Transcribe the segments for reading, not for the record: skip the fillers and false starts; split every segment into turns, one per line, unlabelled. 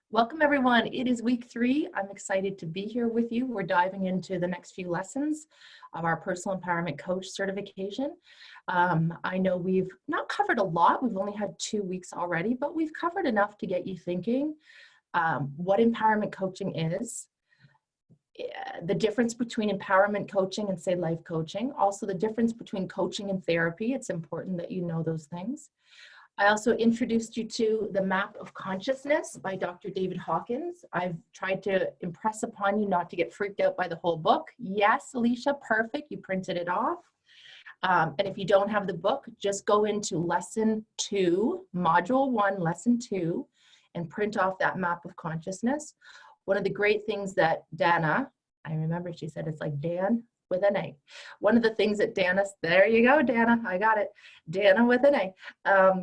Welcome everyone. It is week 3. I'm excited to be here with you. We're diving into the next few lessons of our personal empowerment coach certification. I know we've not covered a lot. We've only had 2 weeks already, but we've covered enough to get you thinking what empowerment coaching is, the difference between empowerment coaching and say life coaching, also the difference between coaching and therapy. It's important that you know those things. I also introduced you to the Map of Consciousness by Dr. David Hawkins. I've tried to impress upon you not to get freaked out by the whole book. Yes, Alicia, perfect. You printed it off. And if you don't have the book, just go into lesson 2, module 1, lesson 2, and print off that Map of Consciousness. One of the great things that Dana, I remember she said it's like Dan with an A. One of the things that Dana, there you go, Dana, I got it. Dana with an A.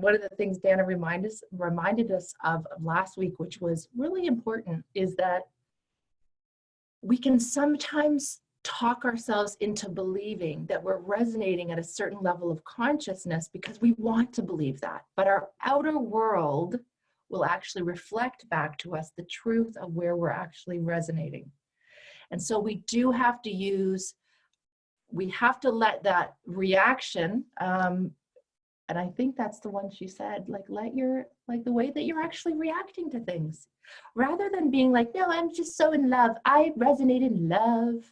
One of the things Dana reminded us of last week, which was really important, is that we can sometimes talk ourselves into believing that we're resonating at a certain level of consciousness because we want to believe that. But our outer world will actually reflect back to us the truth of where we're actually resonating. And so we do have to we have to let that reaction, and I think that's the one she said, like the way that you're actually reacting to things, rather than being like, no, I'm just so in love. I resonate in love.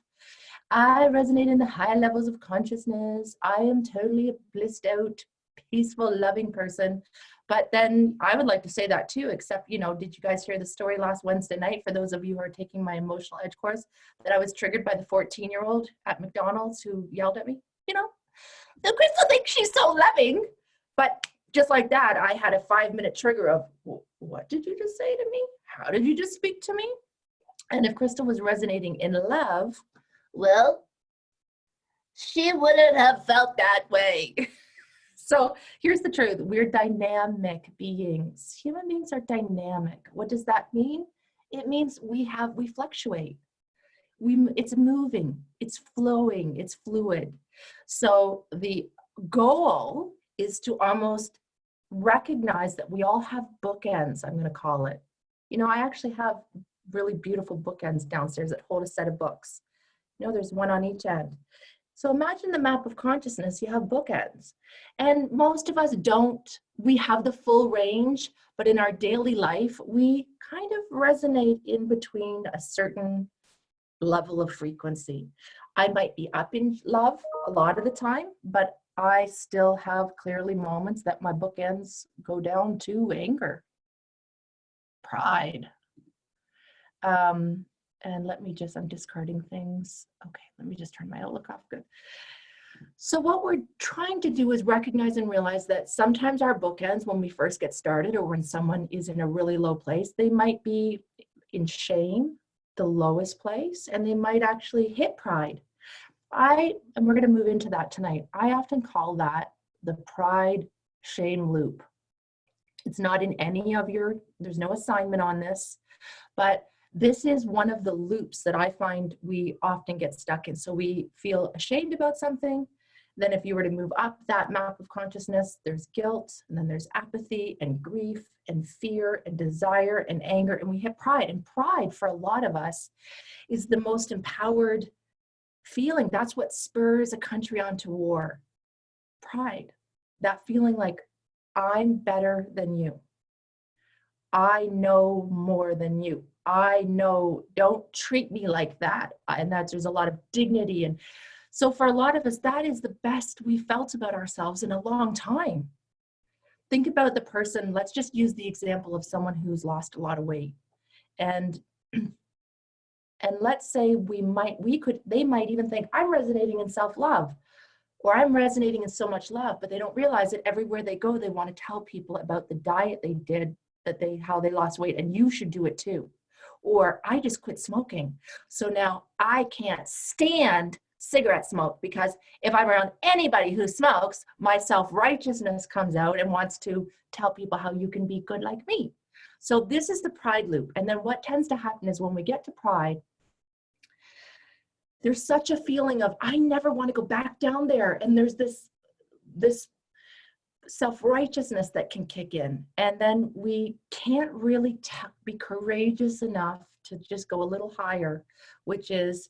I resonate in the high levels of consciousness. I am totally a blissed out, peaceful, loving person. But then I would like to say that too, except, did you guys hear the story last Wednesday night, for those of you who are taking my emotional edge course, that I was triggered by the 14-year-old at McDonald's who yelled at me? The Crystal thinks she's so loving. But just like that, I had a 5-minute trigger of, what did you just say to me? How did you just speak to me? And if Crystal was resonating in love, well, she wouldn't have felt that way. So here's the truth. We're dynamic beings. Human beings are dynamic. What does that mean? It means we fluctuate. It's moving, it's flowing, it's fluid. So the goal is to almost recognize that we all have bookends, I'm going to call it. I actually have really beautiful bookends downstairs that hold a set of books. There's one on each end. So imagine the map of consciousness, you have bookends. And most of us we have the full range, but in our daily life, we kind of resonate in between a certain level of frequency. I might be up in love a lot of the time, but I still have clearly moments that my bookends go down to anger, pride. And I'm discarding things. Okay, let me just turn my Outlook off. Good. So what we're trying to do is recognize and realize that sometimes our bookends, when we first get started or when someone is in a really low place, they might be in shame, the lowest place, and they might actually hit pride. And we're going to move into that tonight. I often call that the pride shame loop. It's not in there's no assignment on this, but this is one of the loops that I find we often get stuck in. So we feel ashamed about something. Then if you were to move up that map of consciousness, there's guilt, and then there's apathy and grief and fear and desire and anger, and we hit pride. And pride for a lot of us is the most empowered feeling. That's what spurs a country on to war. Pride, that feeling like I'm better than you. I know more than you. I know, don't treat me like that. And there's a lot of dignity. And so for a lot of us, that is the best we felt about ourselves in a long time. Think about the person, let's just use the example of someone who's lost a lot of weight. And let's say they might even think, I'm resonating in self-love, or I'm resonating in so much love, but they don't realize that everywhere they go, they want to tell people about the diet they did, how they lost weight, and you should do it too. Or I just quit smoking, so now I can't stand cigarette smoke, because if I'm around anybody who smokes, my self-righteousness comes out and wants to tell people how you can be good like me. So this is the pride loop. And then what tends to happen is when we get to pride, there's such a feeling of, I never want to go back down there. And there's this self-righteousness that can kick in. And then we can't really be courageous enough to just go a little higher, which is,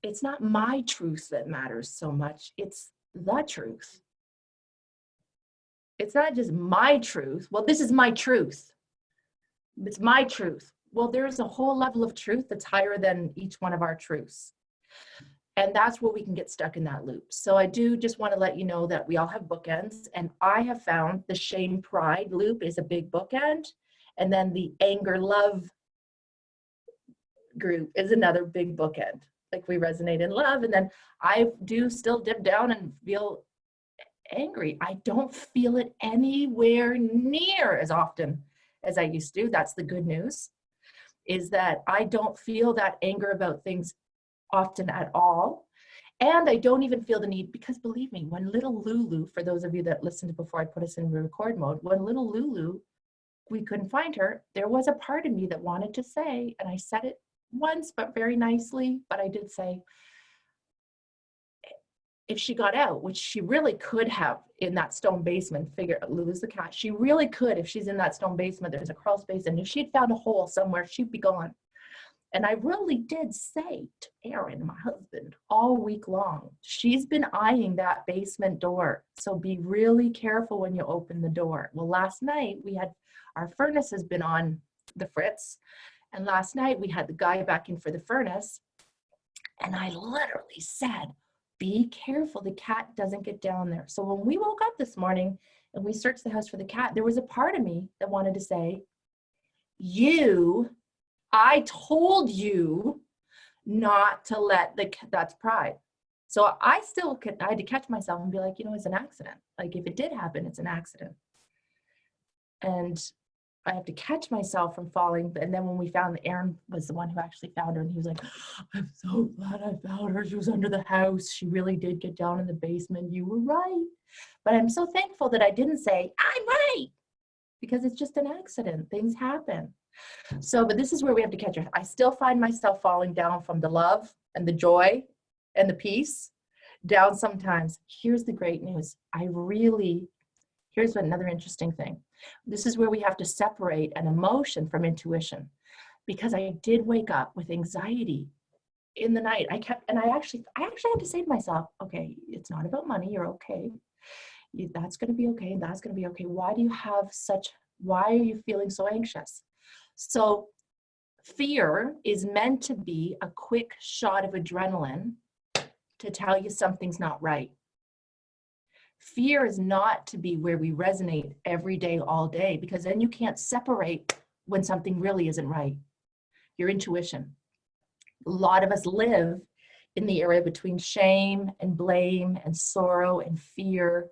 it's not my truth that matters so much, it's the truth. It's not just my truth. Well, this is my truth. It's my truth. Well, there's a whole level of truth that's higher than each one of our truths. And that's where we can get stuck in that loop. So I do just want to let you know that we all have bookends. And I have found the shame pride loop is a big bookend. And then the anger love group is another big bookend. Like we resonate in love. And then I do still dip down and feel angry. I don't feel it anywhere near as often as I used to. That's the good news, is that I don't feel that anger about things often at all. And I don't even feel the need, because believe me, when little Lulu, for those of you that listened before I put us in record mode, when little Lulu, we couldn't find her, there was a part of me that wanted to say, and I said it once, but very nicely, but I did say, if she got out, which she really could have in that stone basement, Lulu's the cat, she really could, if she's in that stone basement, there's a crawl space, and if she'd found a hole somewhere, she'd be gone. And I really did say to Aaron, my husband, all week long, she's been eyeing that basement door. So be really careful when you open the door. Well, last night we had, our furnace has been on the fritz. And last night we had the guy back in for the furnace. And I literally said, be careful, the cat doesn't get down there. So when we woke up this morning and we searched the house for the cat, there was a part of me that wanted to say, I told you not to let that's pride. So I had to catch myself and be like, it's an accident. Like if it did happen, it's an accident. And I have to catch myself from falling. And then when we found that, Aaron was the one who actually found her, and he was like, I'm so glad I found her. She was under the house. She really did get down in the basement. You were right. But I'm so thankful that I didn't say, I'm right, because it's just an accident. Things happen. So, but this is where we have to catch her. I still find myself falling down from the love and the joy and the peace down sometimes. Here's the great news. Here's another interesting thing. This is where we have to separate an emotion from intuition, because I did wake up with anxiety in the night. I actually had to say to myself, okay, it's not about money. You're okay. That's going to be okay. And that's going to be okay. Why are you feeling so anxious? So fear is meant to be a quick shot of adrenaline to tell you something's not right. Fear is not to be where we resonate every day, all day, because then you can't separate when something really isn't right. Your intuition. A lot of us live in the area between shame and blame and sorrow and fear.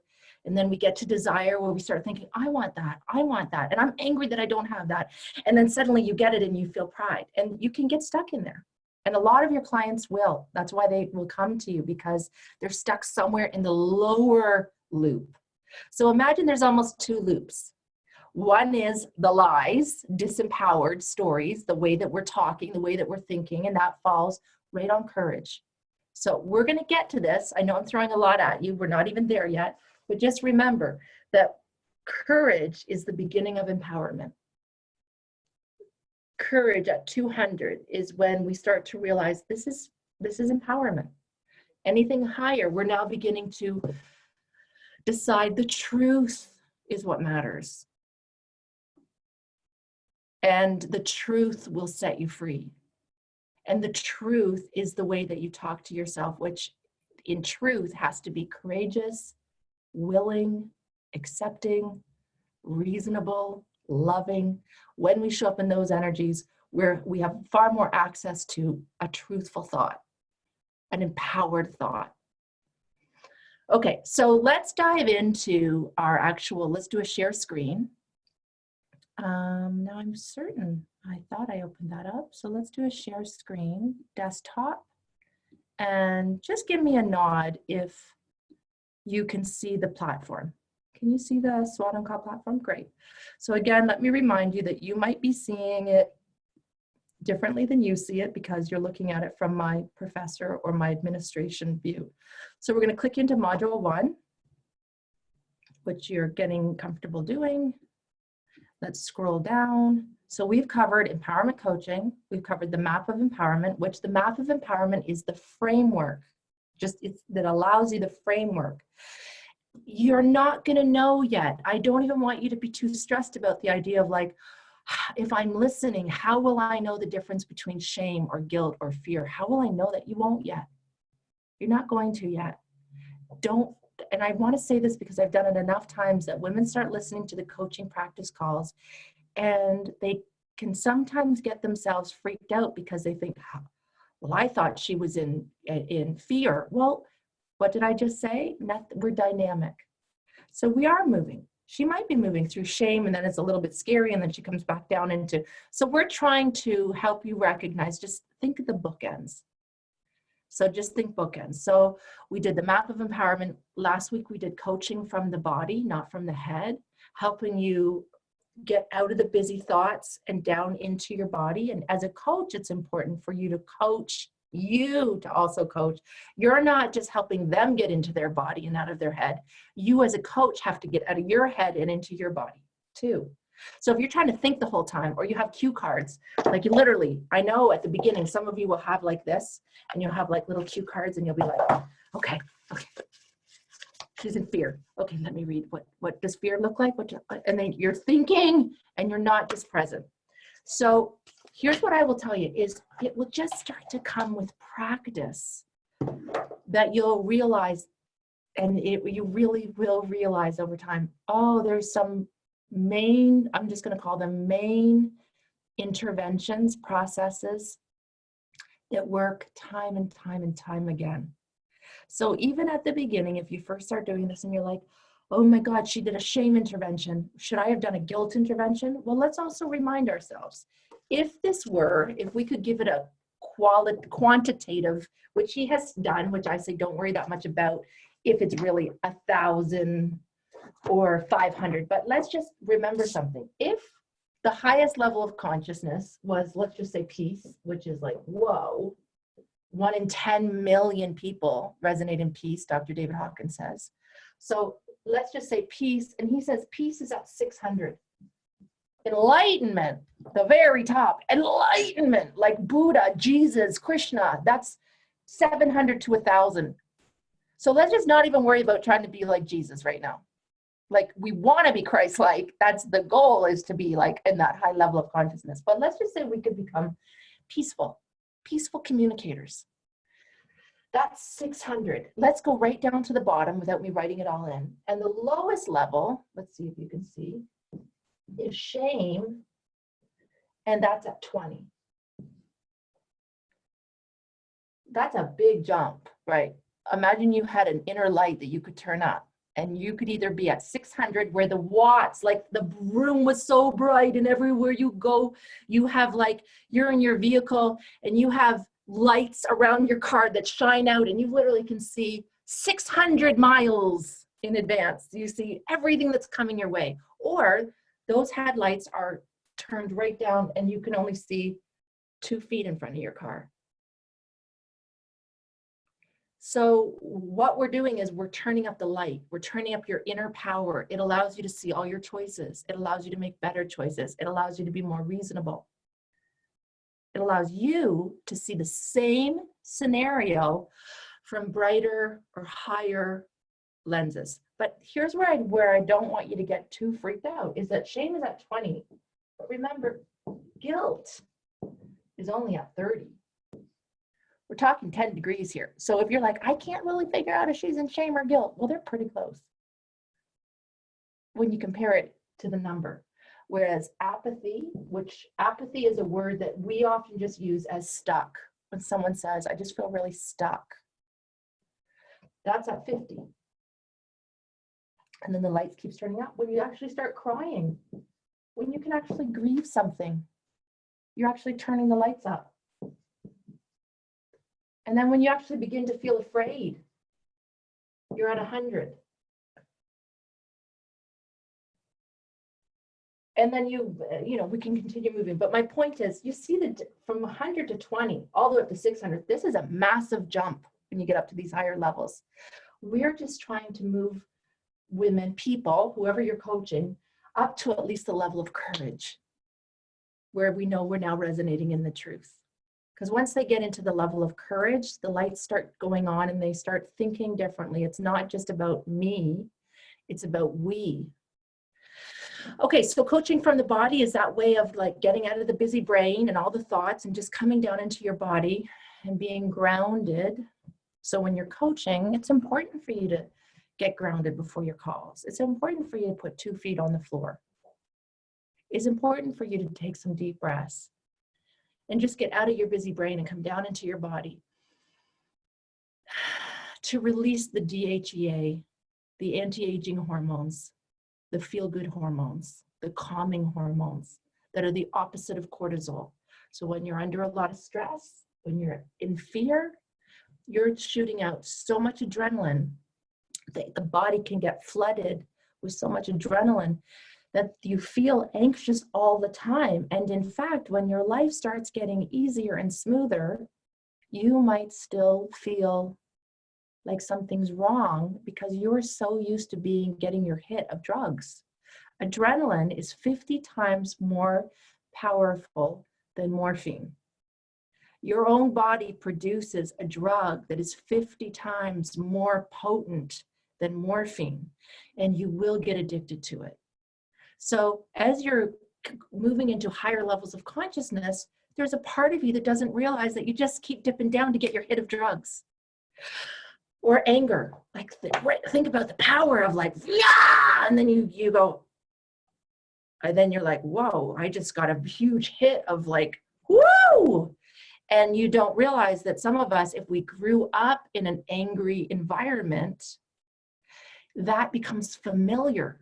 And then we get to desire, where we start thinking, I want that, and I'm angry that I don't have that. And then suddenly you get it and you feel pride, and you can get stuck in there. And a lot of your clients will. That's why they will come to you, because they're stuck somewhere in the lower loop. So imagine there's almost two loops. One is the lies, disempowered stories, the way that we're talking, the way that we're thinking, and that falls right on courage. So we're going to get to this. I know I'm throwing a lot at you. We're not even there yet. But just remember that courage is the beginning of empowerment. Courage at 200 is when we start to realize this is empowerment. Anything higher, we're now beginning to decide the truth is what matters. And the truth will set you free. And the truth is the way that you talk to yourself, which in truth has to be courageous, willing, accepting, reasonable, loving. When we show up in those energies, where we have far more access to a truthful thought, an empowered thought. Okay, so let's dive into our let's do a share screen. Now I'm certain, I thought I opened that up. So let's do a share screen, desktop, and just give me a nod if you can see the platform. Can you see the SWOT on Call platform? Great. So again, let me remind you that you might be seeing it differently than you see it, because you're looking at it from my professor or my administration view. So we're going to click into module 1. which you're getting comfortable doing. Let's scroll down. So we've covered empowerment coaching. We've covered the map of empowerment, which the map of empowerment is the framework, that allows you the framework. You're not going to know yet. I don't even want you to be too stressed about the idea of like, if I'm listening, how will I know the difference between shame or guilt or fear? How will I know that? You won't yet. You're not going to yet. Don't, and I want to say this because I've done it enough times that women start listening to the coaching practice calls and they can sometimes get themselves freaked out because they think, well, I thought she was in fear. Well, what did I just say? We're dynamic. So we are moving. She might be moving through shame and then it's a little bit scary and then she comes back down into, so we're trying to help you recognize, just think of the bookends. So just think bookends. So we did the map of empowerment. Last week we did coaching from the body, not from the head, helping you get out of the busy thoughts and down into your body. And as a coach, it's important for you to coach you to also coach. You're not just helping them get into their body and out of their head. You as a coach have to get out of your head and into your body too. So if you're trying to think the whole time, or you have cue cards, like you literally, I know at the beginning, some of you will have like this and you'll have like little cue cards and you'll be like, okay, she's in fear. Okay, let me read. What does fear look like? And then you're thinking and you're not just present. So here's what I will tell you is it will just start to come with practice that you'll realize, and you really will realize over time, oh, there's some main, I'm just going to call them main interventions, processes that work time and time and time again. So even at the beginning, if you first start doing this and you're like, oh my God, she did a shame intervention. Should I have done a guilt intervention? Well, let's also remind ourselves, if we could give it a quantitative, which he has done, which I say don't worry that much about if it's really 1,000 or 500, but let's just remember something. If the highest level of consciousness was, let's just say peace, which is like, whoa, 1 in 10 million people resonate in peace, Dr. David Hawkins says. So let's just say peace, and he says peace is at 600. Enlightenment, the very top, enlightenment, like Buddha, Jesus, Krishna, that's 700 to 1,000. So let's just not even worry about trying to be like Jesus right now. Like we want to be Christ-like. That's the goal, is to be like in that high level of consciousness. But let's just say we could become peaceful communicators. That's 600. Let's go right down to the bottom without me writing it all in. And the lowest level, let's see if you can see, is shame. And that's at 20. That's a big jump, right? Imagine you had an inner light that you could turn up. And you could either be at 600 where the watts, like the room was so bright and everywhere you go, you have like, you're in your vehicle and you have lights around your car that shine out and you literally can see 600 miles in advance. You see everything that's coming your way. Or those headlights are turned right down and you can only see 2 feet in front of your car. So what we're doing is we're turning up the light. We're turning up your inner power. It allows you to see all your choices. It allows you to make better choices. It allows you to be more reasonable. It allows you to see the same scenario from brighter or higher lenses. But here's where I don't want you to get too freaked out, is that shame is at 20. But remember, guilt is only at 30. We're talking 10 degrees here. So if you're like, I can't really figure out if she's in shame or guilt, well, they're pretty close when you compare it to the number. Whereas apathy, which apathy is a word that we often just use as stuck. When someone says, I just feel really stuck, that's at 50. And then the lights keeps turning up. When you actually start crying, when you can actually grieve something, you're actually turning the lights up. And then when you actually begin to feel afraid, you're at 100. And then we can continue moving. But my point is, you see that from 100 to 20, all the way up to 600, this is a massive jump when you get up to these higher levels. We're just trying to move women, people, whoever you're coaching, up to at least the level of courage, where we know we're now resonating in the truth. Because once they get into the level of courage, the lights start going on and they start thinking differently. It's not just about me, it's about we. Okay, so coaching from the body is that way of like getting out of the busy brain and all the thoughts and just coming down into your body and being grounded. So when you're coaching, it's important for you to get grounded before your calls. It's important for you to put 2 feet on the floor. It's important for you to take some deep breaths and just get out of your busy brain and come down into your body to release the DHEA, the anti-aging hormones, the feel-good hormones, the calming hormones that are the opposite of cortisol. So when you're under a lot of stress, when you're in fear, you're shooting out so much adrenaline that the body can get flooded with so much adrenaline that you feel anxious all the time. And in fact, when your life starts getting easier and smoother, you might still feel like something's wrong because you're so used to getting your hit of drugs. Adrenaline is 50 times more powerful than morphine. Your own body produces a drug that is 50 times more potent than morphine, and you will get addicted to it. So as you're moving into higher levels of consciousness, there's a part of you that doesn't realize that you just keep dipping down to get your hit of drugs. Or anger, like think about the power of like, yeah, and then you go, and then you're like, whoa, I just got a huge hit of like, woo! And you don't realize that some of us, if we grew up in an angry environment, that becomes familiar.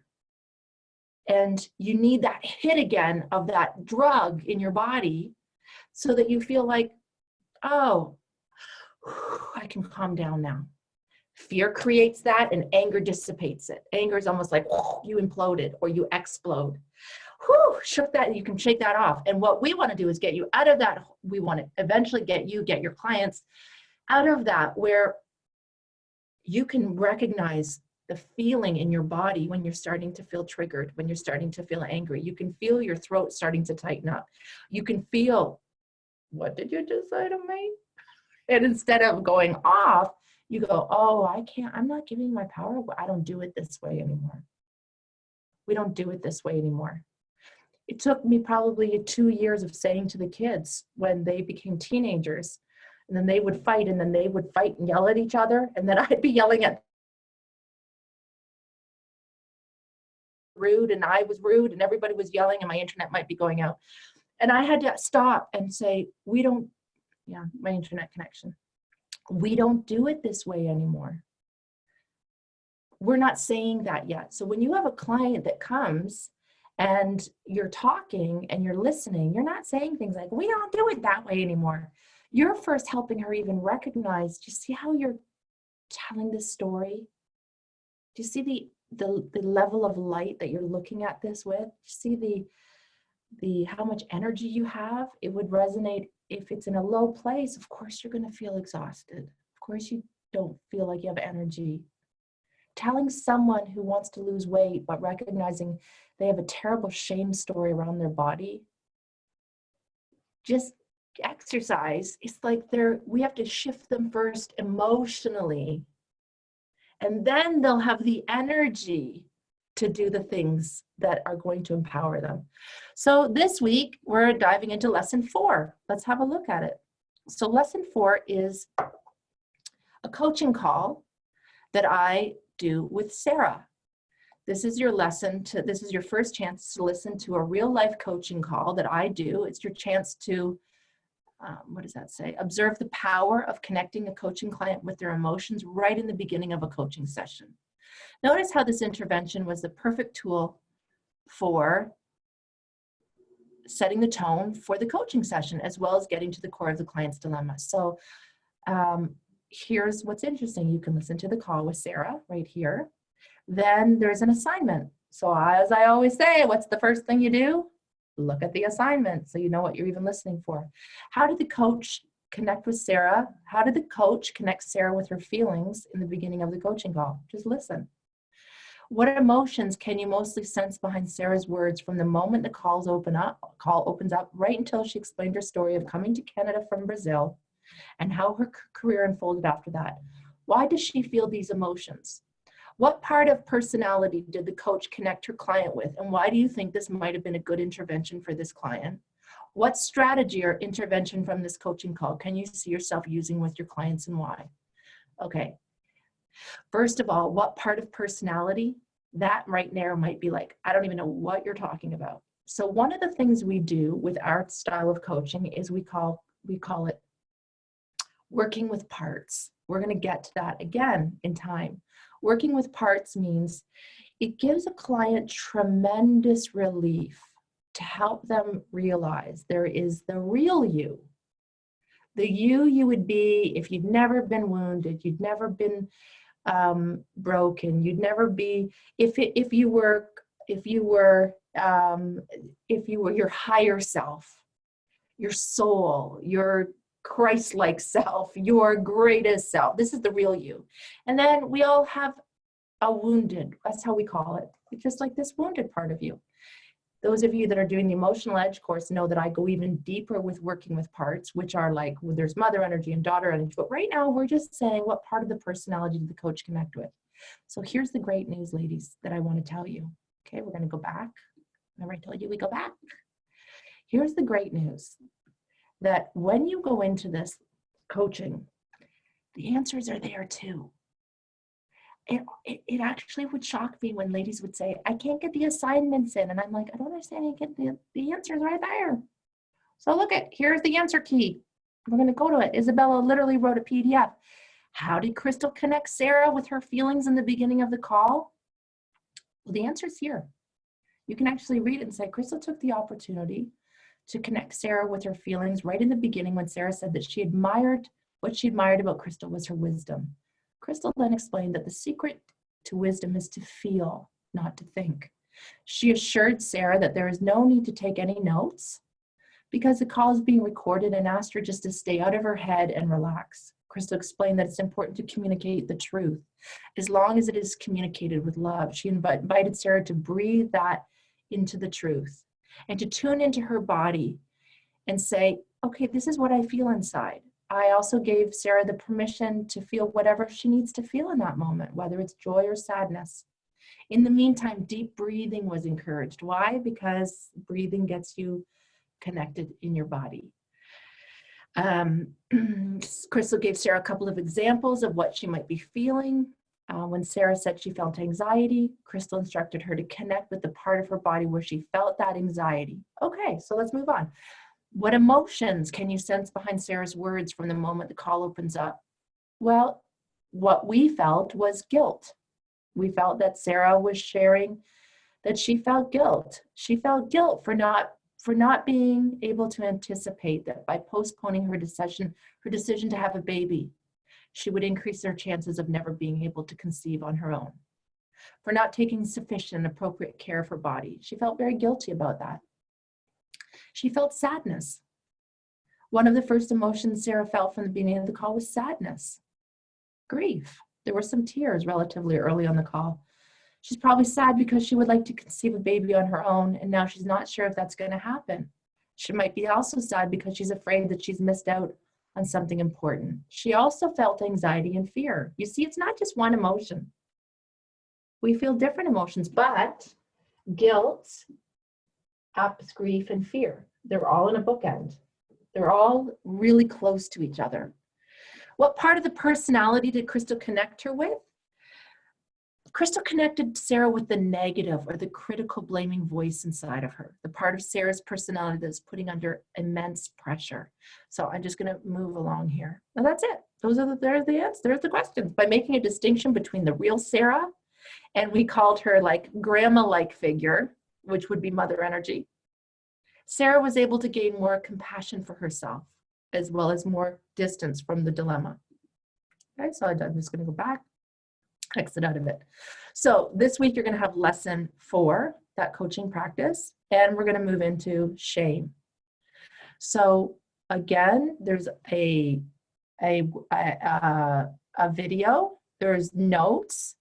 And you need that hit again of that drug in your body so that you feel like, oh, I can calm down now. Fear creates that and anger dissipates it. Anger is almost like you imploded or you explode. Shook that, you can shake that off. And what we want to do is get you out of that. We want to eventually get your clients out of that, where you can recognize the feeling in your body when you're starting to feel triggered, when you're starting to feel angry. You can feel your throat starting to tighten up. You can feel, what did you just say to me? And instead of going off, you go, oh, I'm not giving my power. I don't do it this way anymore. We don't do it this way anymore. It took me probably 2 years of saying to the kids when they became teenagers, and then they would fight, and then they would fight and yell at each other, and then I'd be yelling at rude, and I was rude, and everybody was yelling, and my internet might be going out. And I had to stop and say, my internet connection. We don't do it this way anymore. We're not saying that yet. So when you have a client that comes and you're talking and you're listening, you're not saying things like, we don't do it that way anymore. You're first helping her even recognize, do you see how you're telling this story? Do you see the level of light that you're looking at this with? Do you see the how much energy you have? It would resonate. If it's in a low place, of course you're going to feel exhausted. Of course you don't feel like you have energy. Telling someone who wants to lose weight but recognizing they have a terrible shame story around their body, just exercise. It's like we have to shift them first emotionally, and then they'll have the energy to do the things that are going to empower them. So this week, we're diving into lesson 4. Let's have a look at it. So lesson 4 is a coaching call that I do with Sarah. This is your this is your first chance to listen to a real life coaching call that I do. It's your chance to, what does that say? Observe the power of connecting a coaching client with their emotions right in the beginning of a coaching session. Notice how this intervention was the perfect tool for setting the tone for the coaching session, as well as getting to the core of the client's dilemma. So here's what's interesting. You can listen to the call with Sarah right here. Then there's an assignment. So as I always say, what's the first thing you do? Look at the assignment so you know what you're even listening for. How did the coach connect with Sarah? How did the coach connect Sarah with her feelings in the beginning of the coaching call? Just listen. What emotions can you mostly sense behind Sarah's words from the moment the call opens up right until she explained her story of coming to Canada from Brazil and how her career unfolded after that? Why does she feel these emotions? What part of personality did the coach connect her client with? And why do you think this might have been a good intervention for this client? What strategy or intervention from this coaching call can you see yourself using with your clients and why? Okay. First of all, what part of personality? That right there might be like, I don't even know what you're talking about. So one of the things we do with our style of coaching is we call it working with parts. We're going to get to that again in time. Working with parts means it gives a client tremendous relief to help them realize there is the real you. The you would be if you'd never been wounded, you'd never been broken, you'd never be, if you were your higher self, your soul, your Christ-like self, your greatest self. This is the real you. And then we all have a wounded, that's how we call it. It's just like this wounded part of you. Those of you that are doing the Emotional Edge course know that I go even deeper with working with parts, which are like, well, there's mother energy and daughter energy. But right now, we're just saying what part of the personality did the coach connect with? So here's the great news, ladies, that I want to tell you. Okay, we're going to go back. Remember I told you we go back? Here's the great news, that when you go into this coaching, the answers are there too. It actually would shock me when ladies would say, I can't get the assignments in. And I'm like, I don't understand. You get the answers right there. So look here's the answer key. We're going to go to it. Isabella literally wrote a PDF. How did Crystal connect Sarah with her feelings in the beginning of the call? Well, the answer's here. You can actually read it and say, Crystal took the opportunity to connect Sarah with her feelings right in the beginning when Sarah said that what she admired about Crystal was her wisdom. Crystal then explained that the secret to wisdom is to feel, not to think. She assured Sarah that there is no need to take any notes because the call is being recorded and asked her just to stay out of her head and relax. Crystal explained that it's important to communicate the truth as long as it is communicated with love. She invited Sarah to breathe that into the truth and to tune into her body and say, okay, this is what I feel inside. I also gave Sarah the permission to feel whatever she needs to feel in that moment, whether it's joy or sadness. In the meantime, deep breathing was encouraged. Why? Because breathing gets you connected in your body. Crystal gave Sarah a couple of examples of what she might be feeling. When Sarah said she felt anxiety, Crystal instructed her to connect with the part of her body where she felt that anxiety. Okay, so let's move on. What emotions can you sense behind Sarah's words from the moment the call opens up? Well, what we felt was guilt. We felt that Sarah was sharing that she felt guilt. She felt guilt for not being able to anticipate that by postponing her decision to have a baby, she would increase her chances of never being able to conceive on her own. For not taking sufficient and appropriate care of her body. She felt very guilty about that. She felt sadness. One of the first emotions Sarah felt from the beginning of the call was sadness, grief. There were some tears relatively early on the call. She's probably sad because she would like to conceive a baby on her own, and now she's not sure if that's going to happen. She might be also sad because she's afraid that she's missed out on something important. She also felt anxiety and fear. You see, it's not just one emotion. We feel different emotions, but guilt, grief, and fear, they're all in a bookend. They're all really close to each other. What part of the personality did Crystal connect her with? Crystal connected Sarah with the negative or the critical blaming voice inside of her, the part of Sarah's personality that's putting under immense pressure. So I'm just going to move along here. And that's it. There's the answers. There's the questions. By making a distinction between the real Sarah, and we called her like grandma-like figure, which would be mother energy, Sarah was able to gain more compassion for herself, as well as more distance from the dilemma. Okay, so I'm just going to go back, exit out of it. So this week you're going to have lesson 4, that coaching practice, and we're going to move into shame. So again, there's a video, there's notes,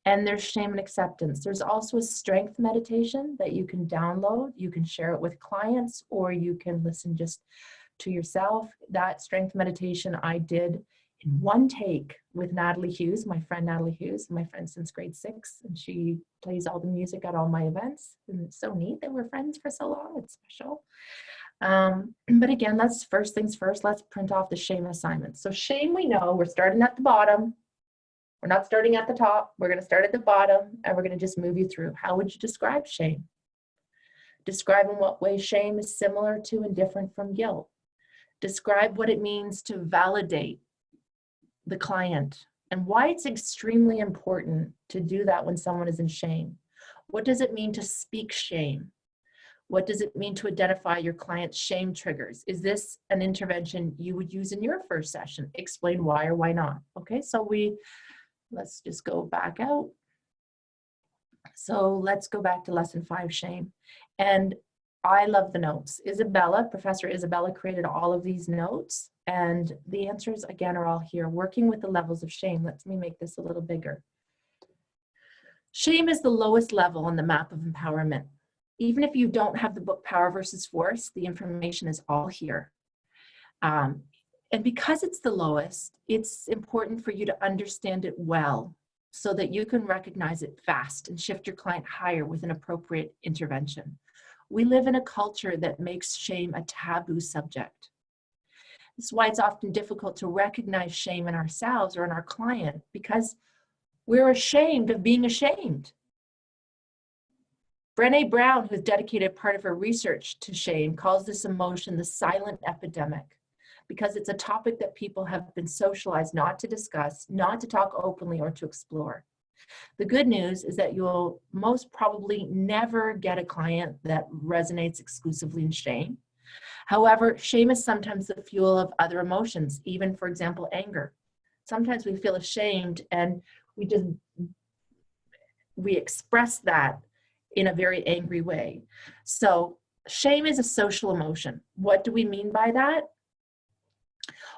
And there's shame and acceptance. There's also a strength meditation that you can download. You can share it with clients, or you can listen just to yourself. That strength meditation I did in one take with Natalie Hughes, my friend Natalie Hughes, my friend since grade 6, and she plays all the music at all my events. And it's so neat that we're friends for so long. It's special. But again, let's first things first, let's print off the shame assignment. So shame, we know we're starting at the bottom. We're not starting at the top. We're going to start at the bottom, and we're going to just move you through. How would you describe shame? Describe in what way shame is similar to and different from guilt. Describe what it means to validate the client and why it's extremely important to do that when someone is in shame. What does it mean to speak shame? What does it mean to identify your client's shame triggers? Is this an intervention you would use in your first session? Explain why or why not. Okay, so let's just go back out. So let's go back to lesson 5, shame. And I love the notes. Professor Isabella created all of these notes, and the answers again are all here. Working with the levels of shame. Let me make this a little bigger. Shame is the lowest level on the map of empowerment. Even if you don't have the book Power versus Force, the information is all here. And because it's the lowest, it's important for you to understand it well so that you can recognize it fast and shift your client higher with an appropriate intervention. We live in a culture that makes shame a taboo subject. This is why it's often difficult to recognize shame in ourselves or in our client, because we're ashamed of being ashamed. Brené Brown, who has dedicated part of her research to shame, calls this emotion the silent epidemic, because it's a topic that people have been socialized not to discuss, not to talk openly or to explore. The good news is that you'll most probably never get a client that resonates exclusively in shame. However, shame is sometimes the fuel of other emotions, even, for example, anger. Sometimes we feel ashamed and we express that in a very angry way. So shame is a social emotion. What do we mean by that?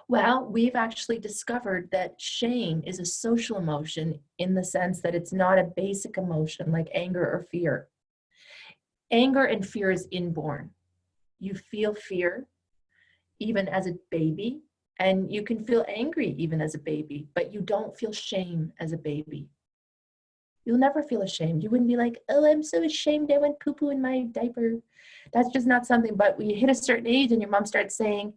Well, we've actually discovered that shame is a social emotion in the sense that it's not a basic emotion like anger or fear. Anger and fear is inborn. You feel fear even as a baby, and you can feel angry even as a baby, but you don't feel shame as a baby. You'll never feel ashamed. You wouldn't be like, oh, I'm so ashamed I went poo-poo in my diaper. That's just not something. But when you hit a certain age and your mom starts saying,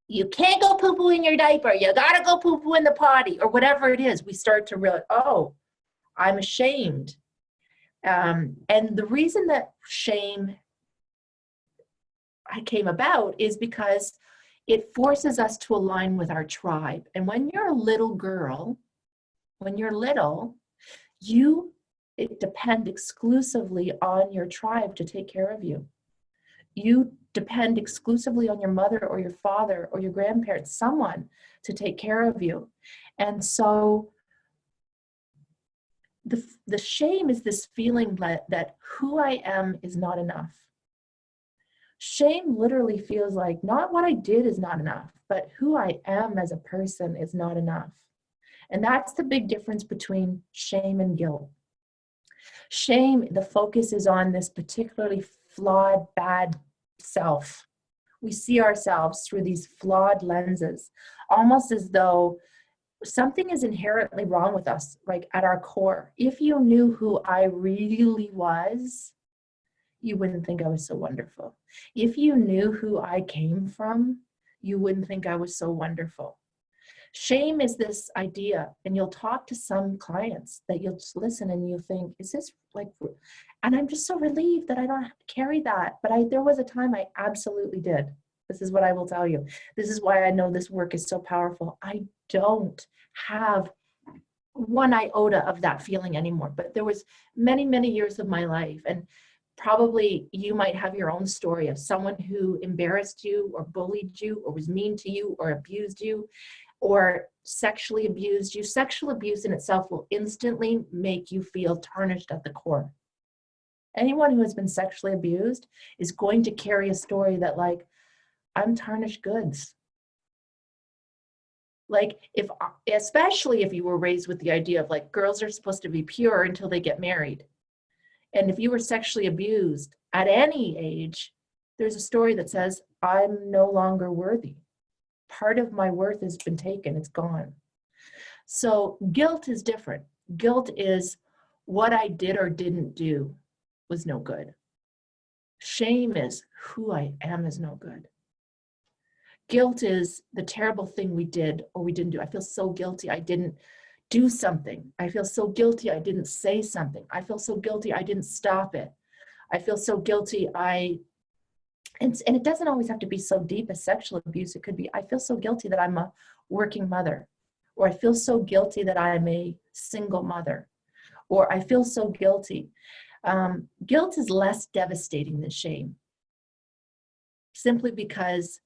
you can't go poo-poo in your diaper, you gotta go poo-poo in the potty, or whatever it is, we start to realize, oh, I'm ashamed. And the reason that shame came about is because it forces us to align with our tribe. And when you're a little girl, when you're little, you depend exclusively on your tribe to take care of you. You depend exclusively on your mother or your father or your grandparents, someone to take care of you. And so the shame is this feeling that who I am is not enough. Shame literally feels like not what I did is not enough, but who I am as a person is not enough. And that's the big difference between shame and guilt. Shame, the focus is on this particularly flawed, bad self. We see ourselves through these flawed lenses, almost as though something is inherently wrong with us, like at our core. If you knew who I really was, you wouldn't think I was so wonderful. If you knew who I came from, you wouldn't think I was so wonderful. Shame is this idea, and you'll talk to some clients that you'll just listen and you think, is this like, and I'm just so relieved that I don't have to carry that. But there was a time I absolutely did. This is what I will tell you. This is why I know this work is so powerful. I don't have one iota of that feeling anymore, but there was many, many years of my life. And probably you might have your own story of someone who embarrassed you or bullied you or was mean to you or abused you or sexually abused you. Sexual abuse in itself will instantly make you feel tarnished at the core. Anyone who has been sexually abused is going to carry a story that like, I'm tarnished goods. Like if, especially if you were raised with the idea of like girls are supposed to be pure until they get married. And if you were sexually abused at any age, there's a story that says, I'm no longer worthy. Part of my worth has been taken, it's gone. So guilt is different. Guilt is what I did or didn't do was no good. Shame is who I am is no good. Guilt is the terrible thing we did or we didn't do. I feel so guilty I didn't do something. I feel so guilty I didn't say something. I feel so guilty I didn't stop it. I feel so guilty and it doesn't always have to be so deep as sexual abuse. It could be, I feel so guilty that I'm a working mother, or I feel so guilty that I'm a single mother, or I feel so guilty. Guilt is less devastating than shame, simply because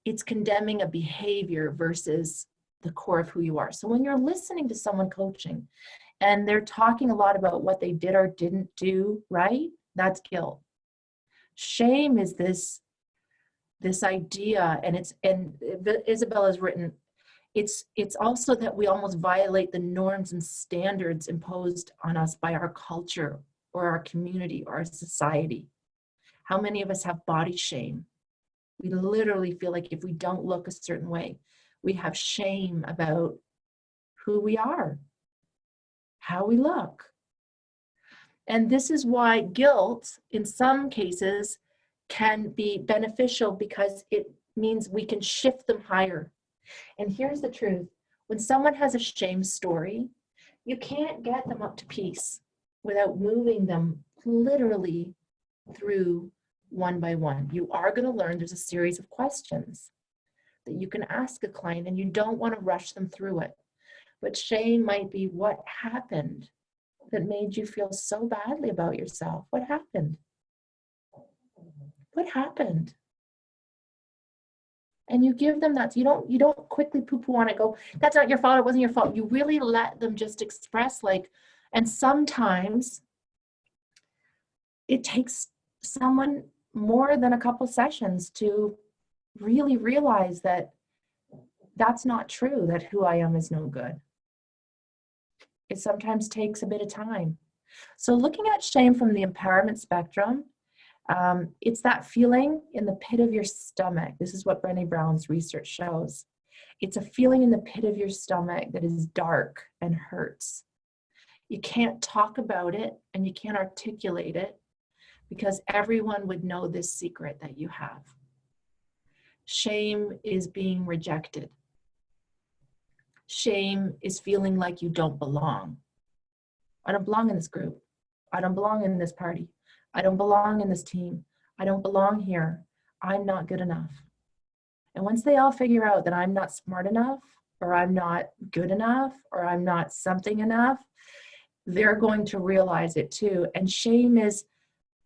it's condemning a behavior versus the core of who you are. So when you're listening to someone coaching and they're talking a lot about what they did or didn't do right, that's guilt. Shame is this idea, and Isabel has written, it's also that we almost violate the norms and standards imposed on us by our culture or our community or our society. How many of us have body shame? We literally feel like if we don't look a certain way, we have shame about who we are, how we look. And this is why guilt, in some cases, can be beneficial because it means we can shift them higher. And here's the truth. When someone has a shame story, you can't get them up to peace without moving them literally through one by one. You are going to learn there's a series of questions that you can ask a client, and you don't want to rush them through it. But shame might be, what happened that made you feel so badly about yourself? What happened? What happened? And you give them that. You don't quickly poo-poo on it, go, that's not your fault, it wasn't your fault. You really let them just express, like, and sometimes it takes someone more than a couple sessions to really realize that that's not true, that who I am is no good. It sometimes takes a bit of time. So looking at shame from the empowerment spectrum, it's that feeling in the pit of your stomach. This is what Brené Brown's research shows. It's a feeling in the pit of your stomach that is dark and hurts. You can't talk about it and you can't articulate it because everyone would know this secret that you have. Shame is being rejected. Shame is feeling like you don't belong. I don't belong in this group. I don't belong in this party. I don't belong in this team. I don't belong here. I'm not good enough. And once they all figure out that I'm not smart enough, or I'm not good enough, or I'm not something enough, they're going to realize it too. And shame is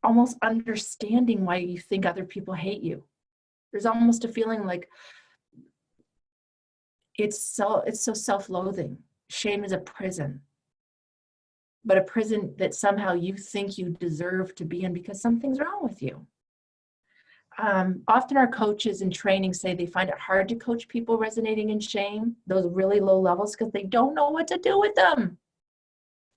almost understanding why you think other people hate you. There's almost a feeling like it's so self-loathing. Shame is a prison, but a prison that somehow you think you deserve to be in because something's wrong with you. Often our coaches in training say they find it hard to coach people resonating in shame, those really low levels, because they don't know what to do with them.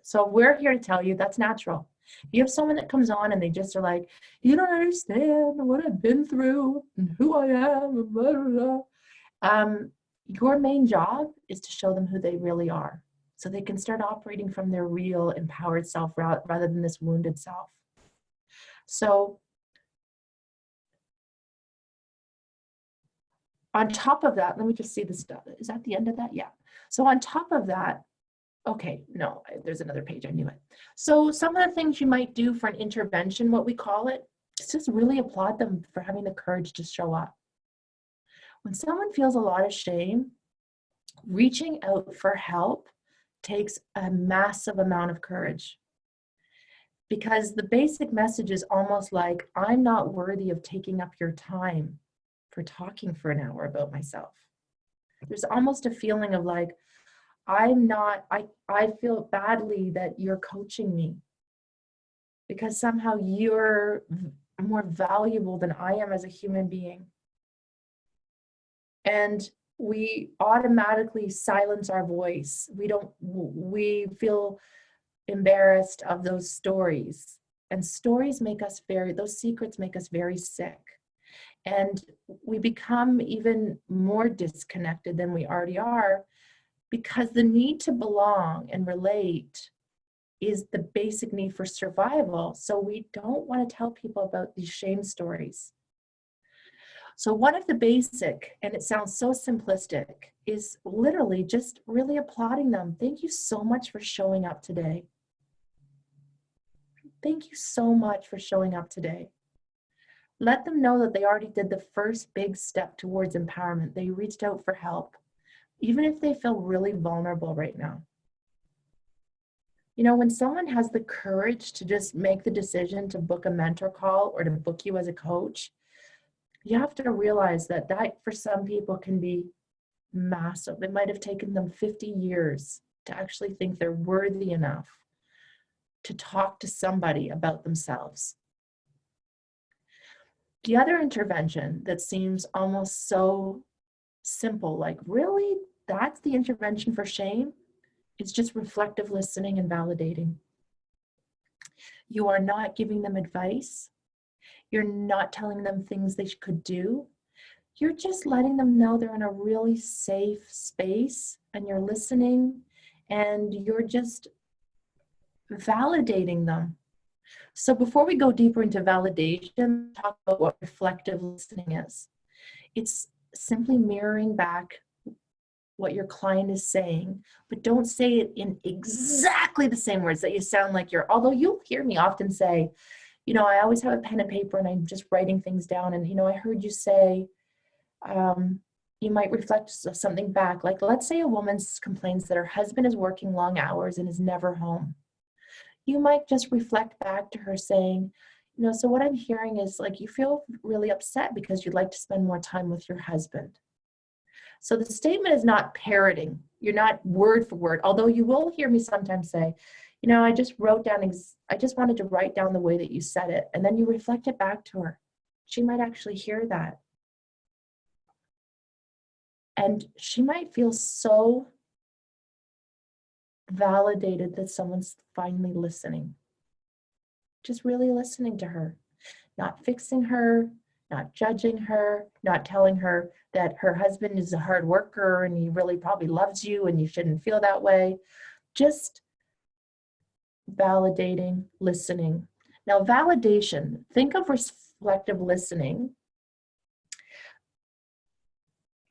So we're here to tell you that's natural. If you have someone that comes on and they just are like, you don't understand what I've been through and who I am, and blah, blah, blah. Your main job is to show them who they really are, so they can start operating from their real empowered self rather than this wounded self. So on top of that, let me just see the stuff. Is that the end of that? Yeah. So on top of that, okay, no, there's another page, I knew it. So some of the things you might do for an intervention, what we call it, is just really applaud them for having the courage to show up. When someone feels a lot of shame, reaching out for help takes a massive amount of courage, because the basic message is almost like, I'm not worthy of taking up your time for talking for an hour about myself. There's almost a feeling of like, I feel badly that you're coaching me because somehow you're more valuable than I am as a human being. And we automatically silence our voice. We feel embarrassed of those stories. And stories make us those secrets make us very sick. And we become even more disconnected than we already are, because the need to belong and relate is the basic need for survival. So we don't want to tell people about these shame stories. So one of the basic, and it sounds so simplistic, is literally just really applauding them. Thank you so much for showing up today. Thank you so much for showing up today. Let them know that they already did the first big step towards empowerment. They reached out for help, even if they feel really vulnerable right now. You know, when someone has the courage to just make the decision to book a mentor call or to book you as a coach, you have to realize that for some people can be massive. It might have taken them 50 years to actually think they're worthy enough to talk to somebody about themselves. The other intervention that seems almost so simple, like, really, that's the intervention for shame? It's just reflective listening and validating. You are not giving them advice. You're not telling them things they could do. You're just letting them know they're in a really safe space, and you're listening, and you're just validating them. So before we go deeper into validation, talk about what reflective listening is. It's simply mirroring back what your client is saying, but don't say it in exactly the same words that you sound like although you'll hear me often say, you know, I always have a pen and paper and I'm just writing things down. And, you know, I heard you say, you might reflect something back. Like, let's say a woman complains that her husband is working long hours and is never home. You might just reflect back to her saying, you know, so what I'm hearing is, like, you feel really upset because you'd like to spend more time with your husband. So the statement is not parroting. You're not word for word, although you will hear me sometimes say, you know, I just wanted to write down the way that you said it. And then you reflect it back to her. She might actually hear that. And she might feel so validated that someone's finally listening. Just really listening to her, not fixing her, not judging her, not telling her that her husband is a hard worker and he really probably loves you and you shouldn't feel that way. Just validating, listening. Now, validation, think of reflective listening.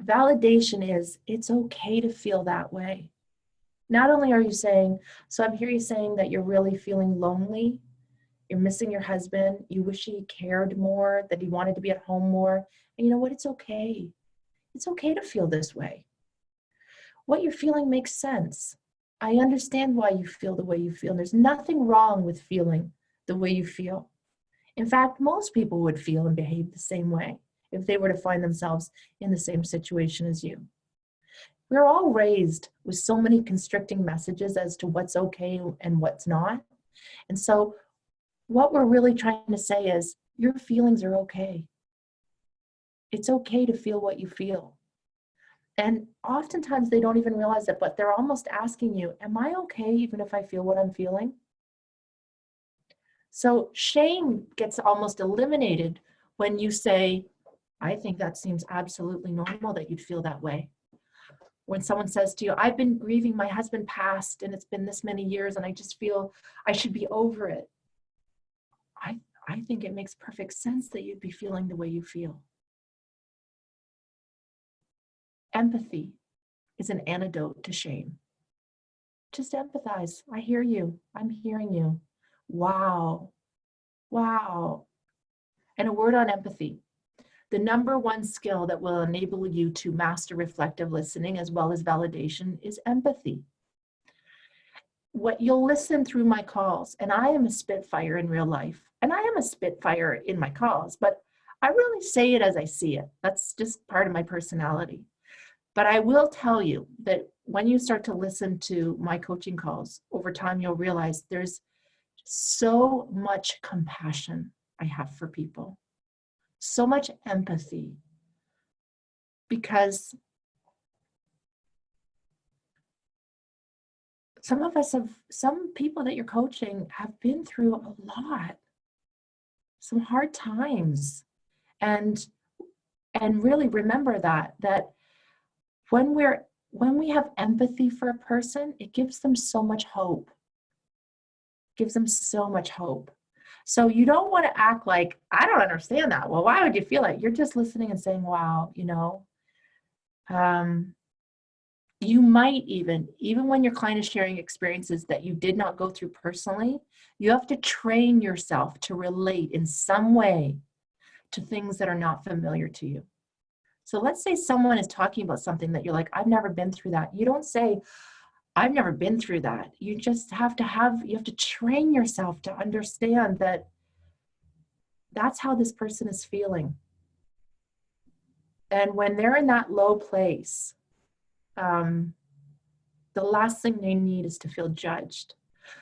Validation is, it's okay to feel that way. Not only are you saying, so I'm hearing you saying that you're really feeling lonely, you're missing your husband, you wish he cared more, that he wanted to be at home more. And you know what? It's okay. It's okay to feel this way. What you're feeling makes sense. I understand why you feel the way you feel. There's nothing wrong with feeling the way you feel. In fact, most people would feel and behave the same way if they were to find themselves in the same situation as you. We're all raised with so many constricting messages as to what's okay and what's not. And so what we're really trying to say is, your feelings are okay. It's okay to feel what you feel. And oftentimes they don't even realize it, but they're almost asking you, am I okay even if I feel what I'm feeling? So shame gets almost eliminated when you say, I think that seems absolutely normal that you'd feel that way. When someone says to you, I've been grieving, my husband passed and it's been this many years and I just feel I should be over it. I think it makes perfect sense that you'd be feeling the way you feel. Empathy is an antidote to shame. Just empathize. I hear you. I'm hearing you. Wow. Wow. And a word on empathy. The number one skill that will enable you to master reflective listening as well as validation is empathy. What you'll listen through my calls, and I am a spitfire in real life, and I am a spitfire in my calls, but I really say it as I see it. That's just part of my personality. But I will tell you that when you start to listen to my coaching calls, over time you'll realize there's so much compassion I have for people, so much empathy, because some people that you're coaching have been through a lot, some hard times. And really remember that when we have empathy for a person, it gives them so much hope. Gives them so much hope. So you don't want to act like, I don't understand that. Well, why would you feel it? You're just listening and saying, wow, you might even when your client is sharing experiences that you did not go through personally, you have to train yourself to relate in some way to things that are not familiar to you. So let's say someone is talking about something that you're like, I've never been through that. You don't say, I've never been through that. You just have to train yourself to understand that that's how this person is feeling. And when they're in that low place, the last thing they need is to feel judged.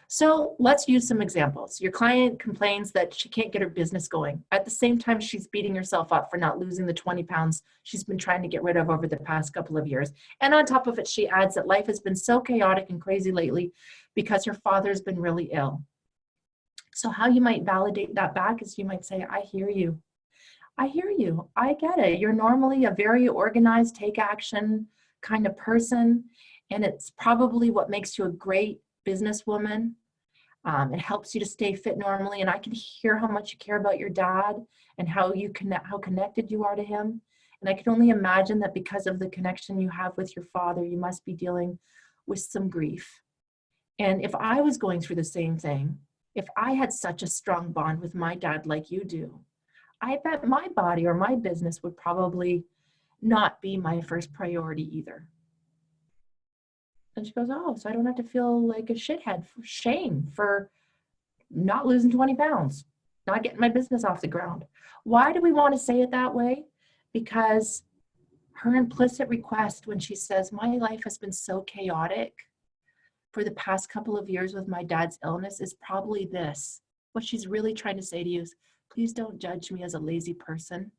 So let's use some examples. Your client complains that she can't get her business going. At the same time, she's beating herself up for not losing the 20 pounds she's been trying to get rid of over the past couple of years. And on top of it, she adds that life has been so chaotic and crazy lately because her father's been really ill. So how you might validate that back is you might say, I hear you. I hear you. I get it. You're normally a very organized, take action kind of person. And it's probably what makes you a great businesswoman. It helps you to stay fit normally. And I can hear how much you care about your dad and how connected you are to him. And I can only imagine that because of the connection you have with your father, you must be dealing with some grief. And if I was going through the same thing, if I had such a strong bond with my dad like you do, I bet my body or my business would probably not be my first priority either. And she goes, oh, so I don't have to feel like a shithead for shame for not losing 20 pounds, not getting my business off the ground. Why do we want to say it that way? Because her implicit request when she says, my life has been so chaotic for the past couple of years with my dad's illness is probably this. What she's really trying to say to you is, please don't judge me as a lazy person.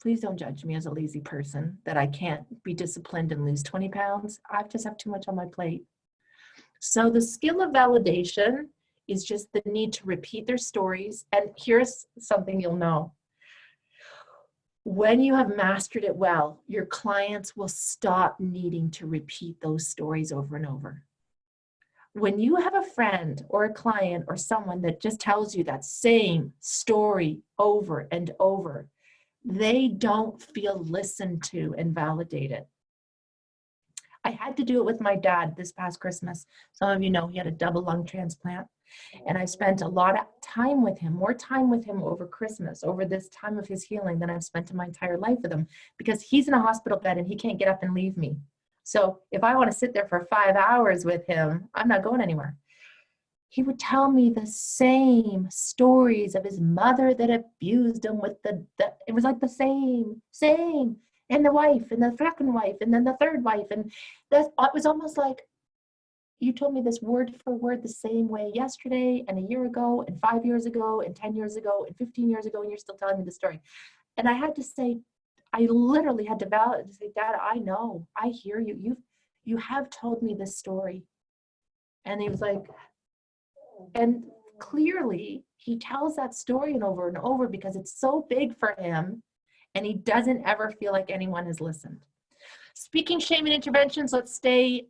Please don't judge me as a lazy person that I can't be disciplined and lose 20 pounds. I just have too much on my plate. So the skill of validation is just the need to repeat their stories. And here's something you'll know. When you have mastered it well, your clients will stop needing to repeat those stories over and over. When you have a friend or a client or someone that just tells you that same story over and over, they don't feel listened to and validated. I had to do it with my dad this past Christmas. Some of you know he had a double lung transplant. And I spent a lot of time with him, more time with him over Christmas, over this time of his healing than I've spent in my entire life with him, because he's in a hospital bed and he can't get up and leave me. So if I want to sit there for 5 hours with him, I'm not going anywhere. He would tell me the same stories of his mother that abused him with it was like the same, and the wife, and the second wife, and then the third wife. And it was almost like, you told me this word for word the same way yesterday, and a year ago, and 5 years ago, and 10 years ago, and 15 years ago, and you're still telling me the story. And I had to say, I literally had to validate to say, Dad, I know, I hear you. You have told me this story. And he was like, and clearly he tells that story and over because it's so big for him, and he doesn't ever feel like anyone has listened. Speaking shame and interventions, let's stay.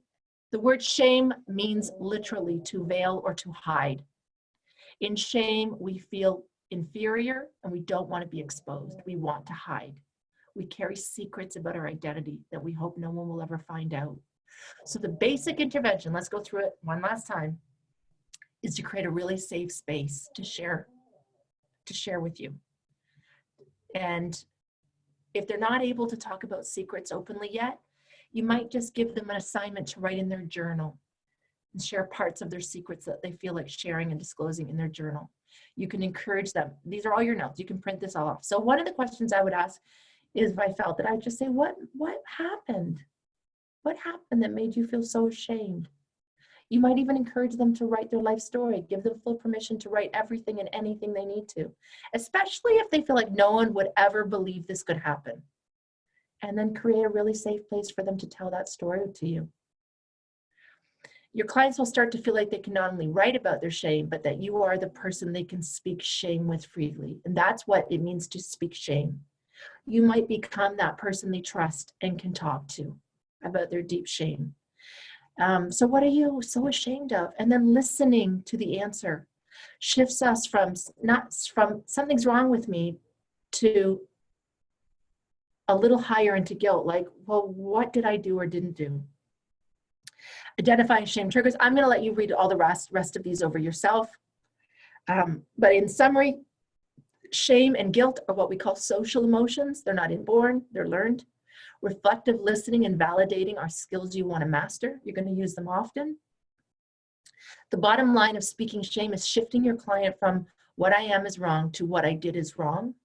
The word shame means literally to veil or to hide. In shame, we feel inferior and we don't want to be exposed. We want to hide. We carry secrets about our identity that we hope no one will ever find out. So the basic intervention, let's go through it one last time, is to create a really safe space to share with you. And if they're not able to talk about secrets openly yet, you might just give them an assignment to write in their journal and share parts of their secrets that they feel like sharing and disclosing in their journal. You can encourage them. These are all your notes. You can print this all off. So one of the questions I would ask is, if I felt that, I'd just say, what happened? What happened that made you feel so ashamed? You might even encourage them to write their life story. Give them full permission to write everything and anything they need to, especially if they feel like no one would ever believe this could happen. And then create a really safe place for them to tell that story to you. Your clients will start to feel like they can not only write about their shame, but that you are the person they can speak shame with freely. And that's what it means to speak shame. You might become that person they trust and can talk to about their deep shame. So what are you so ashamed of? And then listening to the answer shifts us from not from something's wrong with me to a little higher into guilt, like, well, what did I do or didn't do? Identifying shame triggers. I'm going to let you read all the rest of these over yourself. But in summary, shame and guilt are what we call social emotions. They're not inborn, they're learned. Reflective listening and validating are skills you want to master. You're going to use them often. The bottom line of speaking shame is shifting your client from what I am is wrong to what I did is wrong.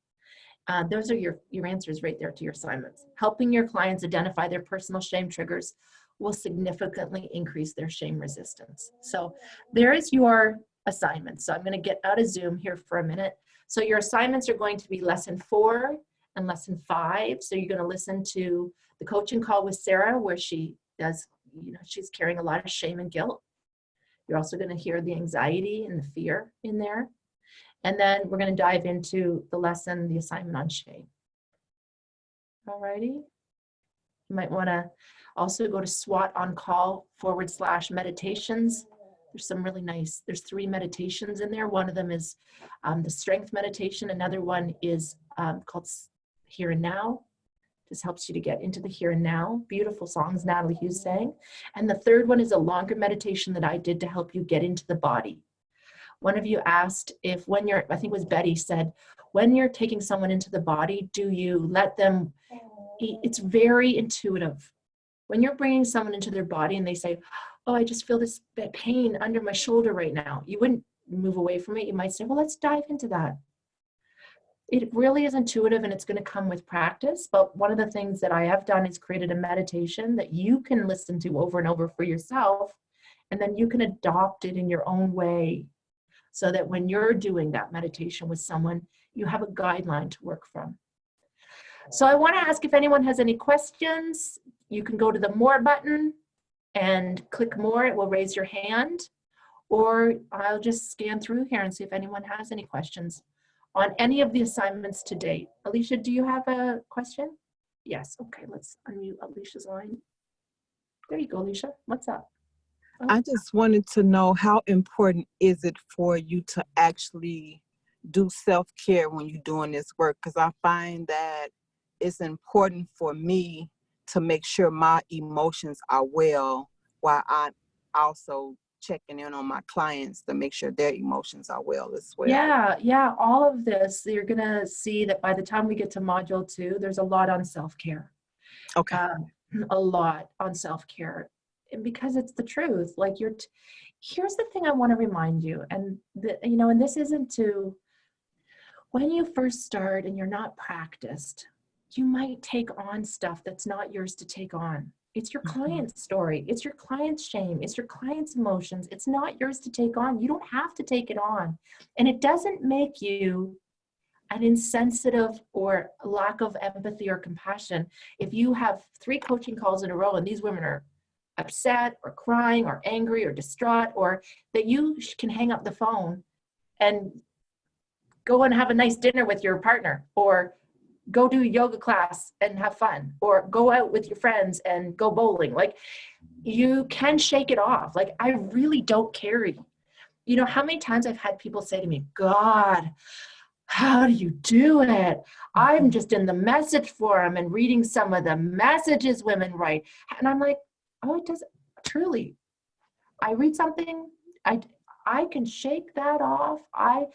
Those are your answers right there to your assignments. Helping your clients identify their personal shame triggers will significantly increase their shame resistance. So there is your assignment. So I'm going to get out of Zoom here for a minute. So your assignments are going to be lesson 4 and lesson 5. So you're going to listen to the coaching call with Sarah, where she does, she's carrying a lot of shame and guilt. You're also going to hear the anxiety and the fear in there. And then we're going to dive into the lesson, the assignment on shame. All righty. You might want to also go to SWOT on call /meditations. There's some really nice, there's 3 meditations in there. One of them is the strength meditation. Another one is called Here and Now. Just helps you to get into the here and now. Beautiful songs Natalie Hughes sang. And the third one is a longer meditation that I did to help you get into the body. One of you asked if when you're, I think it was Betty said, when you're taking someone into the body, do you let them eat? It's very intuitive. When you're bringing someone into their body and they say, oh, I just feel this pain under my shoulder right now. You wouldn't move away from it. You might say, well, let's dive into that. It really is intuitive and it's going to come with practice. But one of the things that I have done is created a meditation that you can listen to over and over for yourself. And then you can adopt it in your own way so that when you're doing that meditation with someone, you have a guideline to work from. So I want to ask if anyone has any questions. You can go to the More button and click More. It will raise your hand. Or I'll just scan through here and see if anyone has any questions on any of the assignments to date. Alicia, do you have a question? Yes. Okay, let's unmute Alicia's line. There you go, Alicia. What's up? Oh.
I just wanted to know, how important is it for you to actually do self-care when you're doing this work? Because I find that it's important for me to make sure my emotions are well, while I'm also checking in on my clients to make sure their emotions are well as well.
Yeah, all of this, you're gonna see that by the time we get to module 2, there's a lot on self-care.
Okay.
A lot on self-care. And because it's the truth, like here's the thing I want to remind you, and and this isn't to, when you first start and you're not practiced, you might take on stuff that's not yours to take on. It's your client's story. It's your client's shame. It's your client's emotions. It's not yours to take on. You don't have to take it on. And it doesn't make you an insensitive or lack of empathy or compassion if you have 3 coaching calls in a row and these women are upset or crying or angry or distraught, or that you can hang up the phone and go and have a nice dinner with your partner, or go do a yoga class and have fun, or go out with your friends and go bowling. Like, you can shake it off. Like, I really don't carry. How many times I've had people say to me, God, how do you do it? I'm just in the message forum and reading some of the messages women write. And I'm like, oh, it doesn't, truly. I read something, I can shake that off. I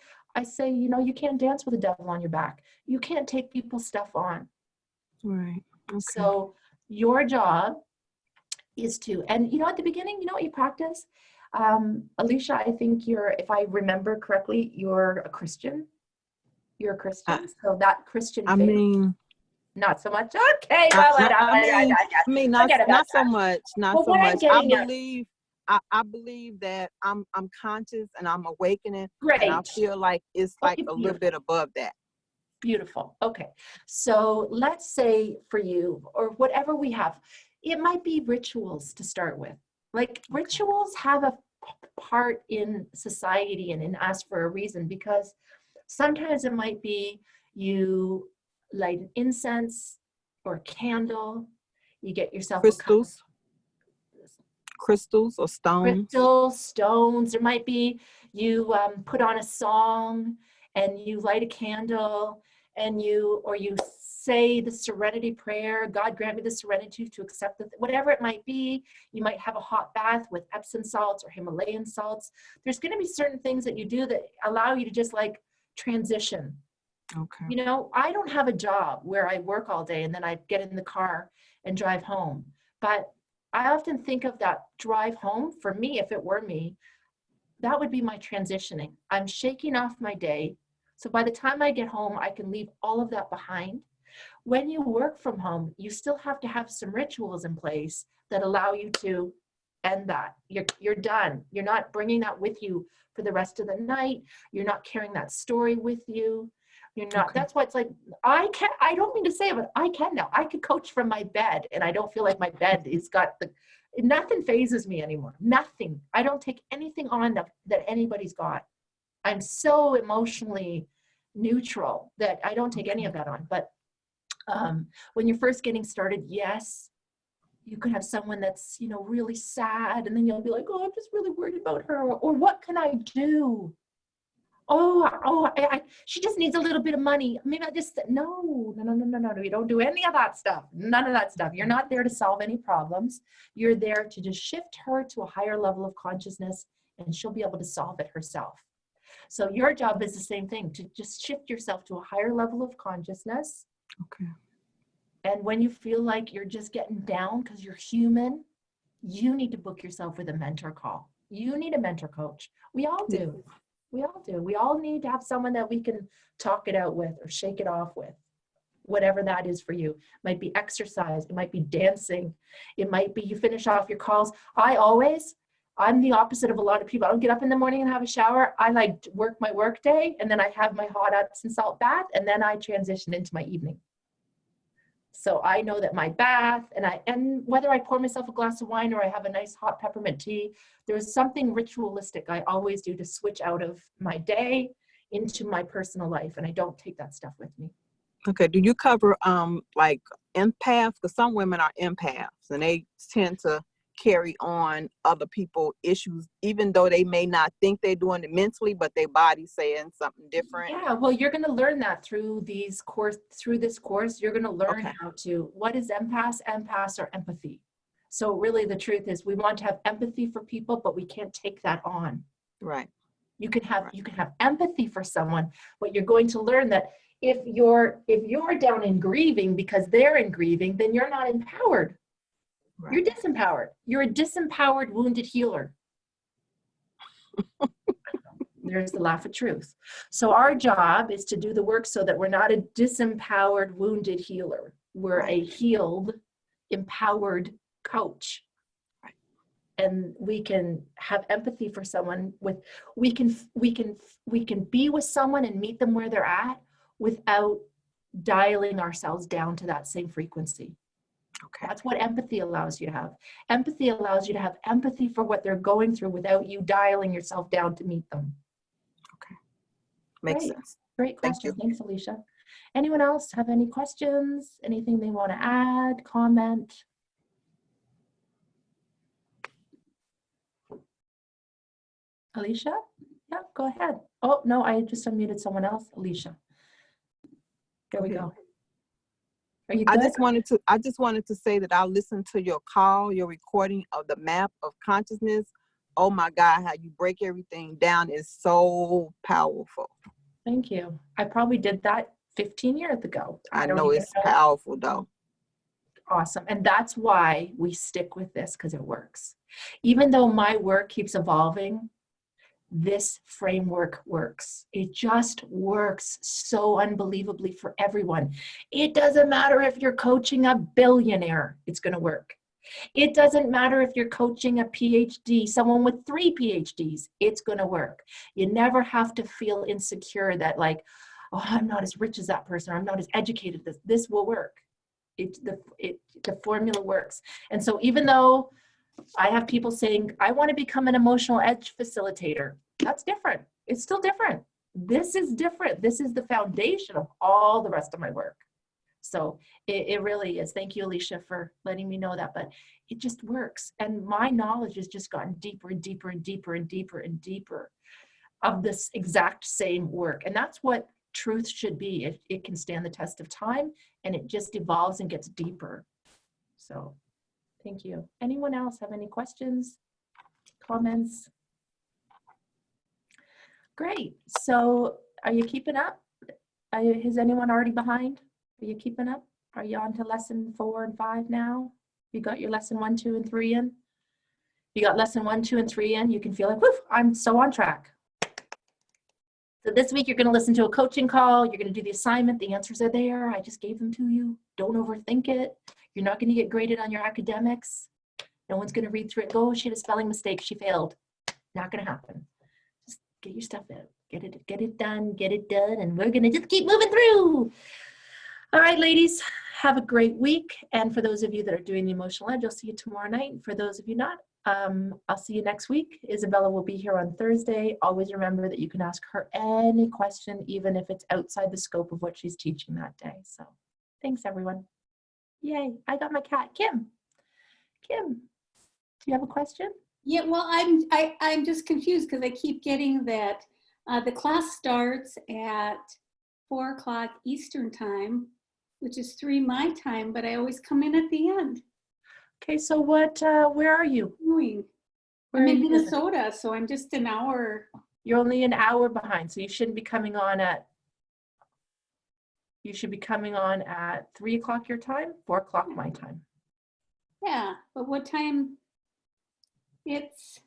say, you can't dance with the devil on your back. You can't take people's stuff on.
Right. Okay.
So your job is to, and at the beginning, what you practice? Alicia, I think if I remember correctly, you're a Christian. You're a Christian. So that Christian faith. Not so much. Okay, well,
not so much. Not so much. I believe that I'm conscious and I'm awakening.
Great.
And I feel like it's like a little bit above that.
Beautiful. Okay. So let's say for you, or whatever we have, it might be rituals to start with. Like rituals have a part in society and in us for a reason, because sometimes it might be you light an incense or a candle, you get yourself a cup of
Crystals, crystals or stones.
crystals, stones. There might be you put on a song and you light a candle and you say the serenity prayer. God grant me the serenity to accept whatever it might be. You might have a hot bath with Epsom salts or Himalayan salts. There's going to be certain things that you do that allow you to just like transition.
Okay.
You know, I don't have a job where I work all day and then I get in the car and drive home. But I often think of that drive home, for me, if it were me, that would be my transitioning. I'm shaking off my day. So by the time I get home, I can leave all of that behind. When you work from home, you still have to have some rituals in place that allow you to end that. You're done. You're not bringing that with you for the rest of the night. You're not carrying that story with you. You're not,
Okay.
that's why it's like, I don't mean to say it, but I can now. I could coach from my bed and I don't feel like my bed has got nothing phases me anymore. Nothing. I don't take anything on that anybody's got. I'm so emotionally neutral that I don't take any of that on. But when you're first getting started, yes, you could have someone that's, you know, really sad, and then you'll be like, oh, I'm just really worried about her, or what can I do? She just needs a little bit of money. Maybe I just, no. You don't do any of that stuff. None of that stuff. You're not there to solve any problems. You're there to just shift her to a higher level of consciousness, and she'll be able to solve it herself. So your job is the same thing, to just shift yourself to a higher level of consciousness.
Okay.
And when you feel like you're just getting down because you're human, you need to book yourself with a mentor call. You need a mentor coach. We all do. We all do. We all need to have someone that we can talk it out with or shake it off with, whatever that is for you. It might be exercise. It might be dancing. It might be you finish off your calls. I'm the opposite of a lot of people. I don't get up in the morning and have a shower. I like work my work day, and then I have my hot Epsom salt bath, and then I transition into my evening. So I know that my bath and whether I pour myself a glass of wine or I have a nice hot peppermint tea, there's something ritualistic I always do to switch out of my day into my personal life. And I don't take that stuff with me.
Okay. Do you cover like empaths? Because some women are empaths and they tend to carry on other people's issues, even though they may not think they're doing it mentally, but their body's saying something different.
Yeah, well, you're going to learn that through this course. You're going to learn how to, what is empaths or empathy. So really the truth is we want to have empathy for people, but we can't take that on.
Right.
You can have empathy for someone, but you're going to learn that if you're down in grieving because they're in grieving, then you're not empowered. Right. You're disempowered. You're a disempowered wounded healer. There's the laugh of truth. So our job is to do the work so that we're not a disempowered wounded healer. We're a healed, empowered coach. Right. And we can have empathy for someone we can be with someone and meet them where they're at without dialing ourselves down to that same frequency. Okay. That's what empathy allows you to have. Empathy allows you to have empathy for what they're going through without you dialing yourself down to meet them.
Okay. Makes sense.
Great question. Thanks, Alicia. Anyone else have any questions? Anything they want to add, comment? Alicia? Yeah, go ahead. Oh, no, I just unmuted someone else. Alicia. There we go. Are you good?
I just wanted to say that I listened to your recording of the map of consciousness. Oh my God, how you break everything down is so powerful.
Thank you. I probably did that 15 years ago.
I know it's powerful though.
Awesome. And that's why we stick with this, because it works. Even though my work keeps evolving, this framework works. It just works so unbelievably for everyone. It doesn't matter if you're coaching a billionaire, it's going to work. It doesn't matter if you're coaching a PhD, someone with 3 PhDs, it's going to work. You never have to feel insecure that like, oh, I'm not as rich as that person, or I'm not as educated as this will work. The formula works. And so even though I have people saying, I want to become an emotional edge facilitator. That's different. It's still different. This is different. This is the foundation of all the rest of my work. So it really is. Thank you, Alicia, for letting me know that. But it just works. And my knowledge has just gotten deeper and deeper and deeper and deeper and deeper of this exact same work. And that's what truth should be. It can stand the test of time, and it just evolves and gets deeper. So thank you. Anyone else have any questions, comments? Great. So are you keeping up? Is anyone already behind? Are you keeping up? Are you on to lesson 4 and 5 now? You got your lesson 1, 2, and 3 in? You got lesson 1, 2, and 3 in? You can feel like, woof, I'm so on track. So this week you're going to listen to a coaching call. You're going to do the assignment. The answers are there. I just gave them to you. Don't overthink it. You're not going to get graded on your academics. No one's going to read through it and go, oh, she had a spelling mistake. She failed. Not going to happen. Just get your stuff in. Get it done. Get it done. And we're going to just keep moving through. All right, ladies, have a great week. And for those of you that are doing the emotional edge, I'll see you tomorrow night. For those of you not, I'll see you next week. Isabella will be here on Thursday. Always remember that you can ask her any question, even if it's outside the scope of what she's teaching that day. So thanks, everyone. Yay, I got my cat, Kim. Kim, do you have a question?
Yeah, well, I'm just confused because I keep getting that the class starts at 4 o'clock Eastern time, which is 3 my time, but I always come in at the end.
Okay, so where are you?
I'm in Minnesota, so I'm just an hour.
You're only an hour behind, so you shouldn't be coming on you should be coming on at 3 o'clock your time, 4 o'clock my time.
Yeah, but what time? It's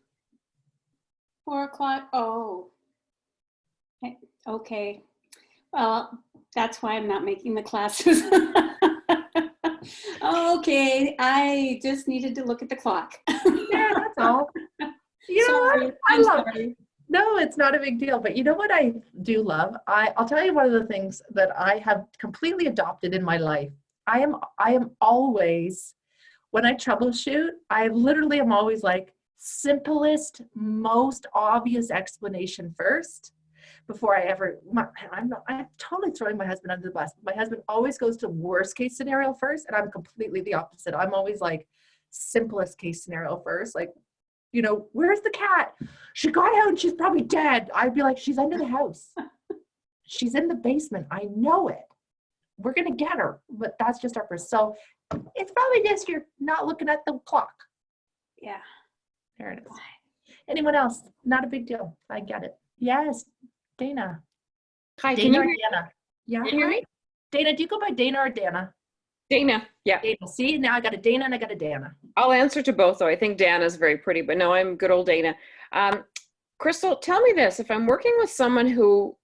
4 o'clock. Oh, okay. Well, that's why I'm not making the classes. Okay, I just needed to look at the clock.
Yeah, that's all. You know what? I love it. No, it's not a big deal. But you know what I do love? I'll tell you one of the things that I have completely adopted in my life. I am always, when I troubleshoot, I literally am always like, simplest, most obvious explanation first. Before I'm totally throwing my husband under the bus. My husband always goes to worst case scenario first, and I'm completely the opposite. I'm always like simplest case scenario first. Like, you know, where's the cat? She got out and she's probably dead. I'd be like, she's under the house. She's in the basement. I know it. We're going to get her, but that's just our first. So it's probably just you're not looking at the clock.
Yeah.
There it is. Anyone else? Not a big deal. I get it. Yes. Dana.
Hi,
Dana
can you
or
hear,
Dana? Yeah.
can you hear me?
Dana, do you go by Dana or Dana?
Dana, yeah.
Dana. See, now I got a Dana and I got a Dana.
I'll answer to both, though. I think Dana's very pretty, but no, I'm good old Dana. Crystal, tell me this. If I'm working with someone who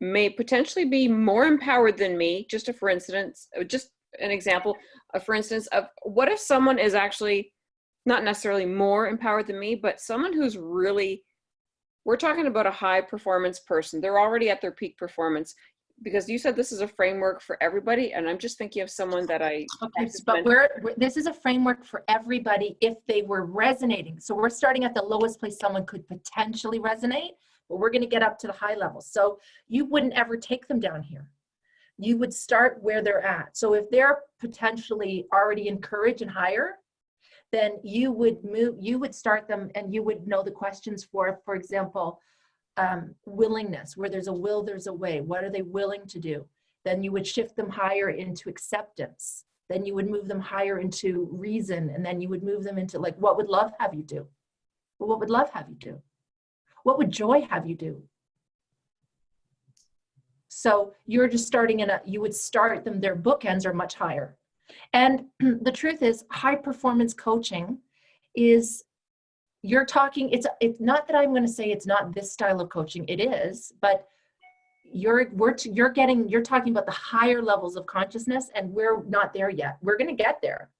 may potentially be more empowered than me, just an example, for instance, of what if someone is actually not necessarily more empowered than me, but someone who's really, we're talking about a high performance person. They're already at their peak performance, because you said this is a framework for everybody. And I'm just thinking of someone that I.
Okay, but this is a framework for everybody if they were resonating. So we're starting at the lowest place someone could potentially resonate, but we're going to get up to the high level. So you wouldn't ever take them down here. You would start where they're at. So if they're potentially already in courage and higher, then you would start them, and you would know the questions for example, willingness. Where there's a will, there's a way. What are they willing to do? Then you would shift them higher into acceptance. Then you would move them higher into reason. And then you would move them into, like, what would love have you do? Well, what would love have you do? What would joy have you do? So you're just starting you would start them, their bookends are much higher. And the truth is, high performance coaching is, you're talking, it's not that I'm going to say it's not this style of coaching, it is, but you're talking about the higher levels of consciousness, and we're not there yet. We're going to get there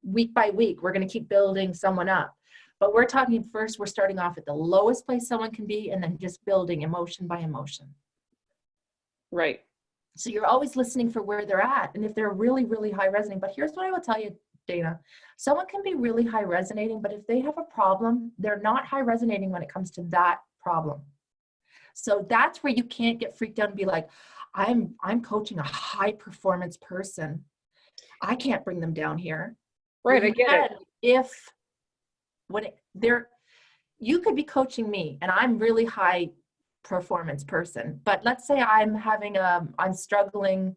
week by week. We're going to keep building someone up, but we're talking first, we're starting off at the lowest place someone can be, and then just building emotion by emotion.
Right.
So you're always listening for where they're at, and if they're really, really high resonating. But here's what I will tell you, Dana. Someone can be really high resonating, but if they have a problem, they're not high resonating when it comes to that problem. So that's where you can't get freaked out and be like, I'm coaching a high performance person. I can't bring them down here.
Right,
Well,
I get it.
If when you could be coaching me and I'm really high performance person, but let's say I'm struggling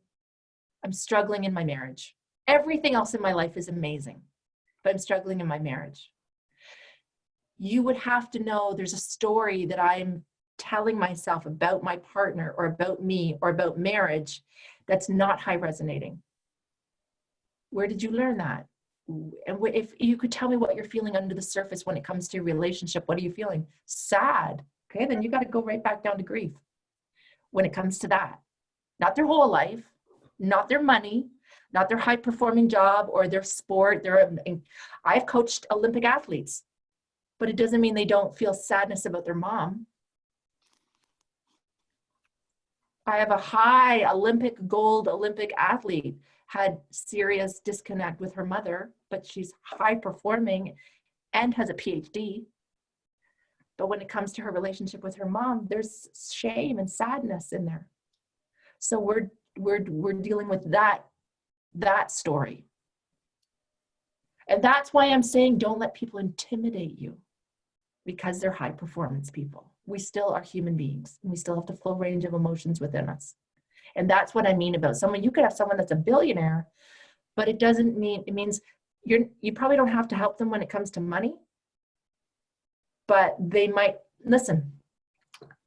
in my marriage. Everything else in my life is amazing, but I'm struggling in my marriage. You would have to know there's a story that I'm telling myself about my partner or about me or about marriage that's not high resonating. Where did you learn that? And if you could tell me what you're feeling under the surface when it comes to your relationship, what are you feeling? Sad. Okay, then you got to go right back down to grief when it comes to that. Not their whole life, not their money, not their high performing job or their sport. I've coached Olympic athletes, but it doesn't mean they don't feel sadness about their mom. I have a high gold Olympic athlete, had serious disconnect with her mother, but she's high performing and has a PhD. But when it comes to her relationship with her mom, there's shame and sadness in there. So we're dealing with that story. And that's why I'm saying don't let people intimidate you, because they're high performance people. We still are human beings, and we still have the full range of emotions within us. And that's what I mean about someone. You could have someone that's a billionaire, but it means you probably don't have to help them when it comes to money, but they might listen.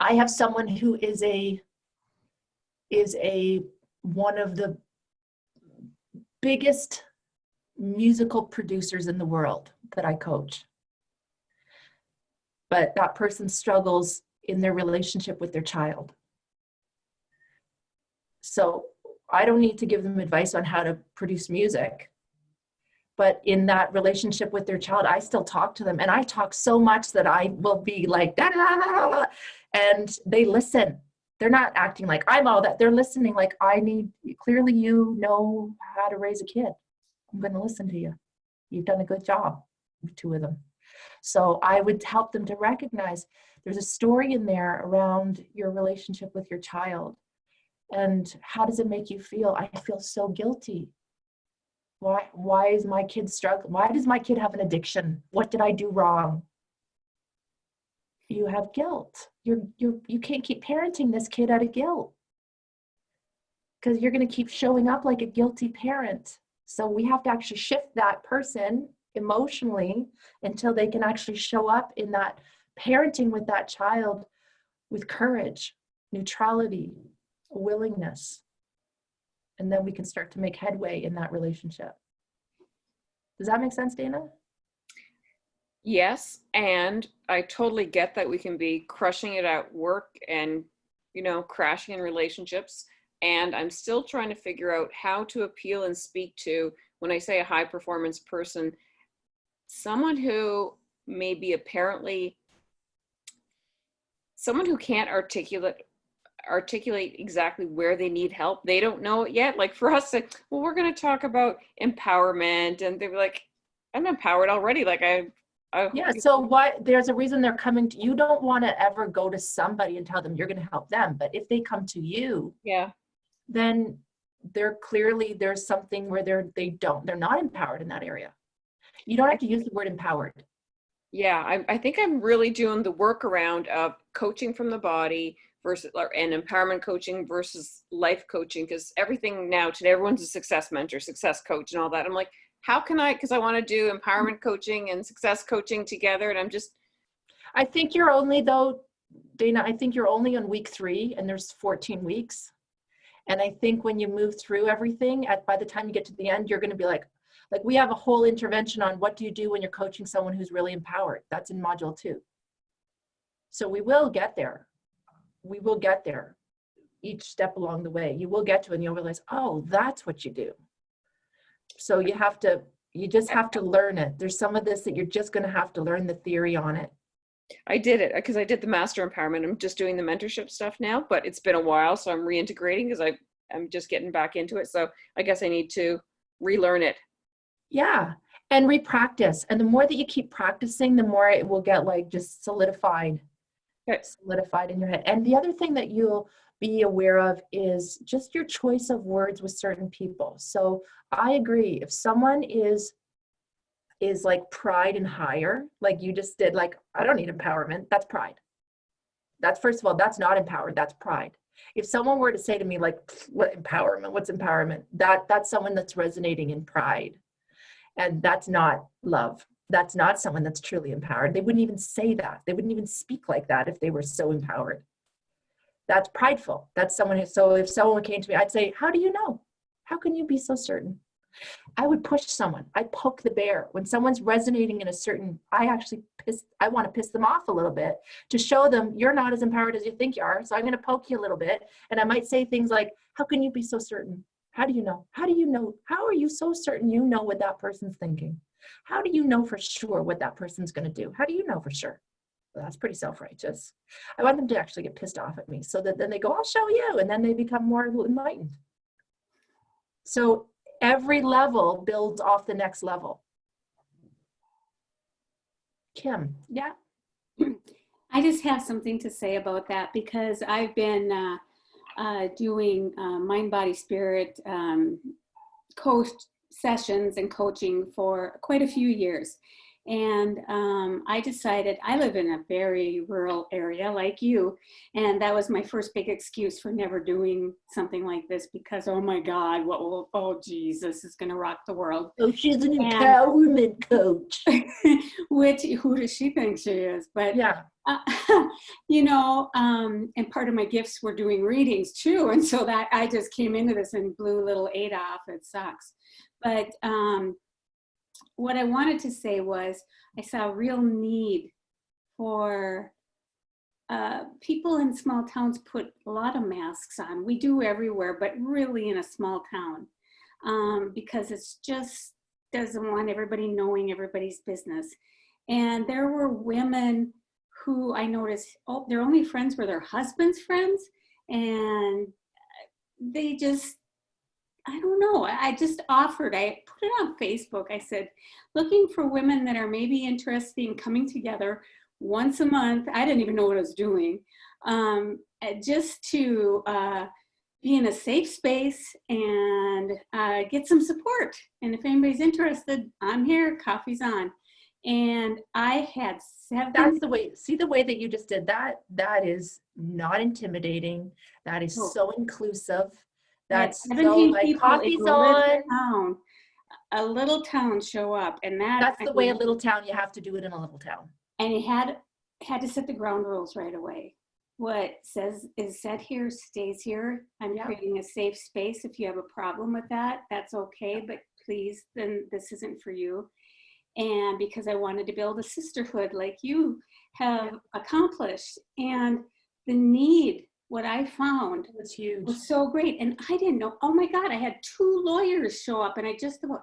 I have someone who is one of the biggest musical producers in the world that I coach. But that person struggles in their relationship with their child. So I don't need to give them advice on how to produce music. But in that relationship with their child, I still talk to them. And I talk so much that I will be like, da, da, da, da, and they listen. They're not acting like I'm all that. They're listening like, clearly you know how to raise a kid. I'm going to listen to you. You've done a good job, the two of them. So I would help them to recognize there's a story in there around your relationship with your child. And how does it make you feel? I feel so guilty. Why is my kid struggling? Why does my kid have an addiction? What did I do wrong? You have guilt. You can't keep parenting this kid out of guilt, because you're going to keep showing up like a guilty parent. So we have to actually shift that person emotionally until they can actually show up in that parenting with that child with courage, neutrality, willingness. And then we can start to make headway in that relationship. Does that make sense, Dana?
Yes, and I totally get that we can be crushing it at work and, crashing in relationships. And I'm still trying to figure out how to appeal and speak to, when I say a high performance person, someone who may be someone who can't articulate exactly where they need help. They don't know it yet. Like for us, well, we're going to talk about empowerment, and they're like, I'm empowered already. Like
yeah. So there's a reason they're coming to you. Don't want to ever go to somebody and tell them you're going to help them. But if they come to you,
yeah,
then there's something where they're not empowered in that area. You don't have to use the word empowered.
Yeah. I think I'm really doing the workaround of coaching from the body and empowerment coaching versus life coaching, because everything now today, everyone's a success mentor, success coach and all that. I'm like, how can because I want to do empowerment coaching and success coaching together. And
I think you're only though, Dana, I think you're only on week 3 and there's 14 weeks. And I think when you move through everything, by the time you get to the end, you're going to be like we have a whole intervention on what do you do when you're coaching someone who's really empowered. That's in module 2. So we will get there. We will get there each step along the way. You will get to it and you'll realize, oh, that's what you do. So you just have to learn it. There's some of this that you're just going to have to learn the theory on it.
I did it because I did the master empowerment. I'm just doing the mentorship stuff now, but it's been a while. So I'm reintegrating because I'm just getting back into it. So I guess I need to relearn it.
Yeah. And repractice. And the more that you keep practicing, the more it will get like just
Okay.
solidified in your head. And the other thing that you'll be aware of is just your choice of words with certain people. So I agree. If someone is like pride and higher, like you just did, like, I don't need empowerment, that's pride. That's, first of all, that's not empowered, that's pride. If someone were to say to me like, what empowerment, what's empowerment, that's someone that's resonating in pride, and that's not love. That's not someone that's truly empowered. They wouldn't even say that. They wouldn't even speak like that if they were so empowered. That's prideful. That's someone who, so if someone came to me, I'd say, how do you know? How can you be so certain? I would push someone. I poke the bear. When someone's resonating in a certain, I want to piss them off a little bit to show them you're not as empowered as you think you are. So I'm going to poke you a little bit. And I might say things like, how can you be so certain? How do you know? How do you know? How are you so certain you know what that person's thinking? How do you know for sure what that person's going to do? How do you know for sure? Well, that's pretty self-righteous. I want them to actually get pissed off at me so that then they go, I'll show you. And then they become more enlightened. So every level builds off the next level. Kim, yeah.
I just have something to say about that because I've been doing mind, body, spirit coach sessions and coaching for quite a few years. And I decided, I live in a very rural area like you, and that was my first big excuse for never doing something like this because, oh my God, oh geez, this is gonna rock the world.
Oh, she's an empowerment coach.
Who does she think she is? But
yeah.
You know, and part of my gifts were doing readings too. And so that I just came into this and blew little 8 off. It sucks. But what I wanted to say was I saw a real need for people in small towns put a lot of masks on. We do everywhere, but really in a small town because it's just doesn't want everybody knowing everybody's business. And there were women who I noticed, their only friends were their husband's friends. And they just, I don't know, I just offered, I put it on Facebook. I said, looking for women that are maybe interested in coming together once a month. I didn't even know what I was doing. Just to be in a safe space and get some support. And if anybody's interested, I'm here, coffee's on. And I had 7.
That's the way, see the way that you just did that? That is not intimidating. That is so inclusive. That's so like coffee's on.
A little town show up, and that's
the way a little town, you have to do it in a little town.
And you had to set the ground rules right away. What is said here stays here. I'm creating a safe space. If you have a problem with that, that's okay, but please, then this isn't for you. And because I wanted to build a sisterhood like you have accomplished. And the need, what I found
was huge.
Was so great. And I didn't know, oh my God, I had 2 lawyers show up and I just thought,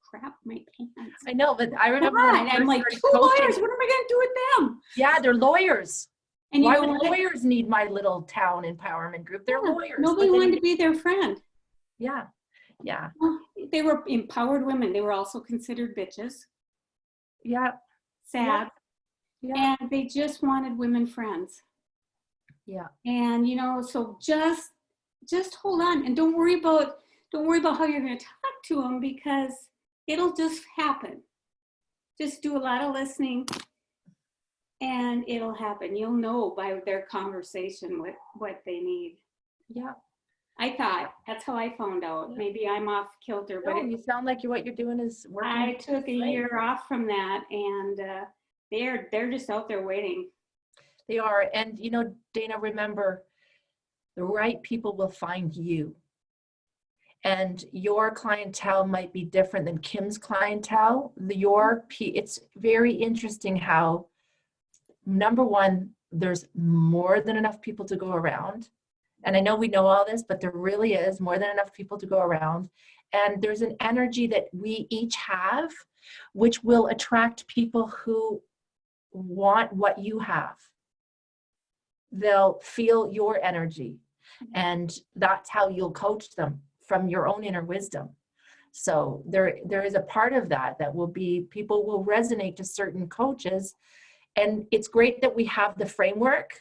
crap my pants.
I know, but I remember
I'm like, 2 lawyers, what am I gonna do with them?
Yeah, they're lawyers.
And
why would lawyers need my little town empowerment group? They're lawyers.
Nobody wanted to be their friend.
Yeah, yeah.
Well, they were empowered women. They were also considered bitches.
Yeah.
Sad.
Yeah.
And they just wanted women friends.
Yeah.
And you know, so just hold on and don't worry about how you're going to talk to them because it'll just happen. Just do a lot of listening and it'll happen. You'll know by their conversation what they need.
Yeah.
I thought that's how I found out. Maybe I'm off kilter, but
you sound like what you're doing is working.
I took a year off from that, and they're just out there waiting.
They are, and you know, Dana, remember, the right people will find you, and your clientele might be different than Kim's clientele. It's very interesting how, number one, there's more than enough people to go around. And I know we know all this, but there really is more than enough people to go around. And there's an energy that we each have, which will attract people who want what you have. They'll feel your energy. And that's how you'll coach them, from your own inner wisdom. So there is a part of that that will be, people will resonate to certain coaches. And it's great that we have the framework,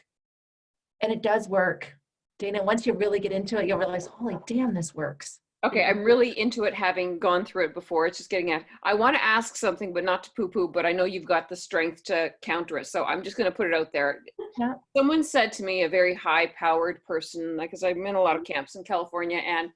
and it does work. Dana, once you really get into it, you'll realize, holy damn, this works.
Okay, I'm really into it, having gone through it before. It's just getting at, I want to ask something, but not to poo-poo, but I know you've got the strength to counter it. So I'm just going to put it out there.
Yeah.
Someone said to me, a very high-powered person, like, because I'm in a lot of camps in California, and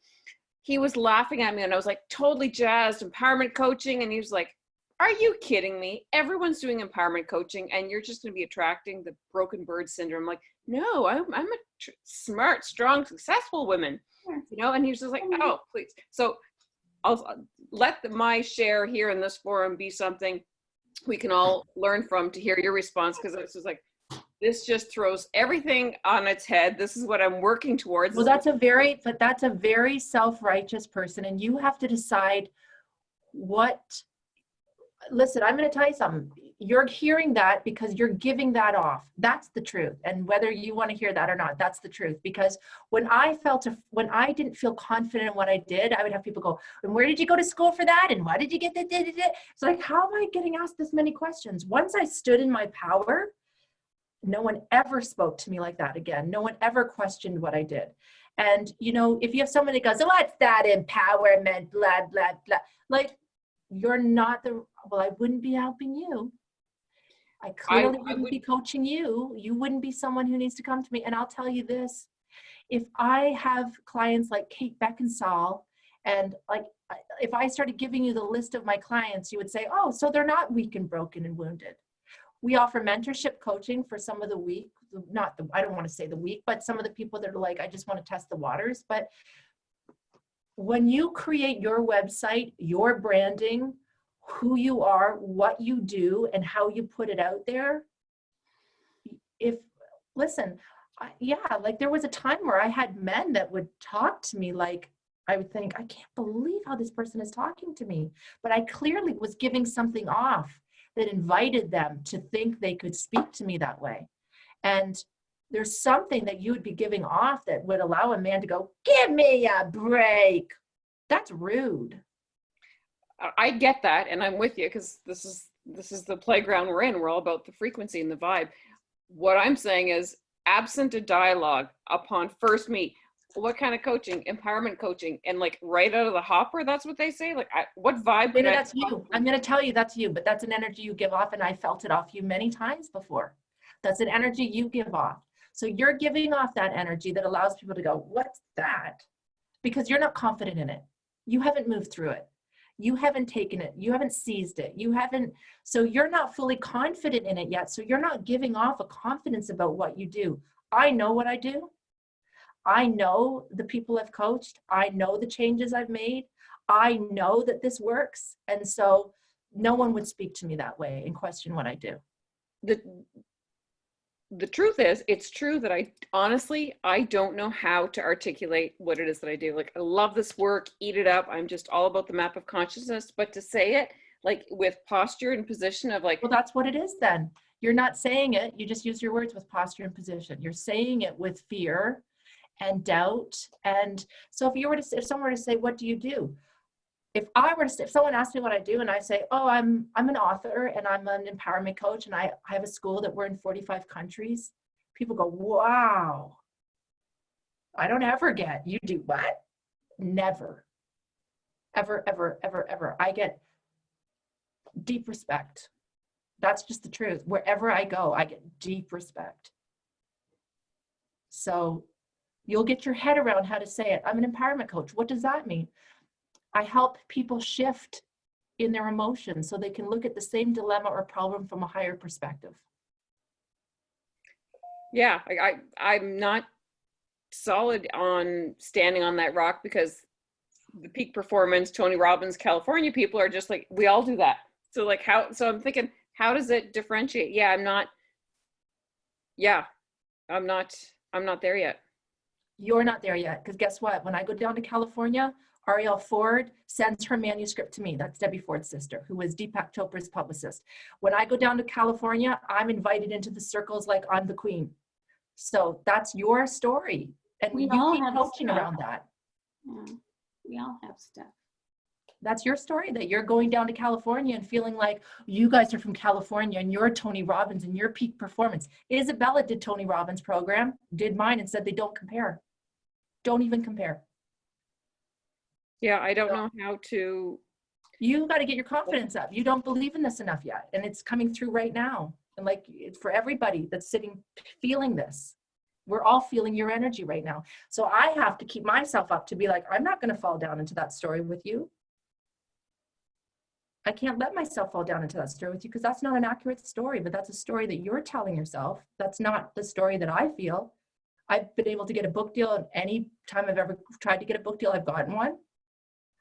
he was laughing at me, and I was like, totally jazzed, empowerment coaching. And he was like, are you kidding me? Everyone's doing empowerment coaching, and you're just going to be attracting the broken bird syndrome. I'm like, no, I'm a smart, strong, successful woman. You know, and he was just like, oh, please. So I'll let my share here in this forum be something we can all learn from, to hear your response, because it's just like, this just throws everything on its head. This is what I'm working towards.
Well, that's a very self-righteous person, and you have to decide what, listen, I'm going to tell you something. You're hearing that because you're giving that off. That's the truth. And whether you want to hear that or not, that's the truth. Because when I didn't feel confident in what I did, I would have people go, and where did you go to school for that? And why did you get that? It's like, how am I getting asked this many questions? Once I stood in my power, no one ever spoke to me like that again. No one ever questioned what I did. And, you know, if you have someone that goes, oh, what's that empowerment, blah, blah, blah. Like, you're not well, I wouldn't be helping you. I clearly wouldn't be coaching you. You wouldn't be someone who needs to come to me. And I'll tell you this, if I have clients like Kate Beckinsale, and like, if I started giving you the list of my clients, you would say, oh, so they're not weak and broken and wounded. We offer mentorship coaching for some of the weak, I don't want to say the weak, but some of the people that are like, I just want to test the waters. But when you create your website, your branding, who you are, what you do, and how you put it out there, like there was a time where I had men that would talk to me like, I would think, I can't believe how this person is talking to me. But I clearly was giving something off that invited them to think they could speak to me that way. And there's something that you would be giving off that would allow a man to go, give me a break. That's rude.
I get that, and I'm with you, because this is the playground we're in. We're all about the frequency and the vibe. What I'm saying is, absent a dialogue upon first meet, what kind of coaching? Empowerment coaching, and like right out of the hopper, that's what they say. Like, what vibe?
Dana, that's you. I'm going to tell you that's you, but that's an energy you give off, and I felt it off you many times before. That's an energy you give off. So you're giving off that energy that allows people to go, what's that? Because you're not confident in it. You haven't moved through it. You haven't taken it. You haven't seized it. So you're not fully confident in it yet. So you're not giving off a confidence about what you do. I know what I do. I know the people I've coached. I know the changes I've made. I know that this works. And so no one would speak to me that way and question what I do.
The truth is, it's true that I don't know how to articulate what it is that I do. Like, I love this work, eat it up. I'm just all about the map of consciousness, but to say it like with posture and position of like,
well, that's what it is then. You're not saying it. You just use your words with posture and position. You're saying it with fear and doubt. And so if someone were to say, what do you do? If someone asked me what I do and I say, oh, I'm an author and I'm an empowerment coach and I have a school that we're in 45 countries, people go, wow. I don't ever get, you do what? Never. Ever, ever, ever, ever. I get deep respect. That's just the truth. Wherever I go, I get deep respect. So you'll get your head around how to say it. I'm an empowerment coach. What does that mean? I help people shift in their emotions so they can look at the same dilemma or problem from a higher perspective.
Yeah, I'm not solid on standing on that rock, because the peak performance, Tony Robbins, California people are just like, we all do that. So like so I'm thinking, how does it differentiate? Yeah, I'm not there yet.
You're not there yet, because guess what? When I go down to California, Ariel Ford sends her manuscript to me. That's Debbie Ford's sister, who was Deepak Chopra's publicist. When I go down to California, I'm invited into the circles like I'm the queen. So that's your story. And you keep coaching around that.
Yeah, we all have stuff.
That's your story, that you're going down to California and feeling like you guys are from California and you're Tony Robbins and your peak performance. Isabella did Tony Robbins program, did mine, and said they don't compare. Don't even compare.
Yeah, I don't know how to.
You got to get your confidence up. You don't believe in this enough yet. And it's coming through right now. And like, it's for everybody that's sitting, feeling this. We're all feeling your energy right now. So I have to keep myself up to be like, I'm not going to fall down into that story with you. I can't let myself fall down into that story with you because that's not an accurate story, but that's a story that you're telling yourself. That's not the story that I feel. I've been able to get a book deal, and any time I've ever tried to get a book deal, I've gotten one.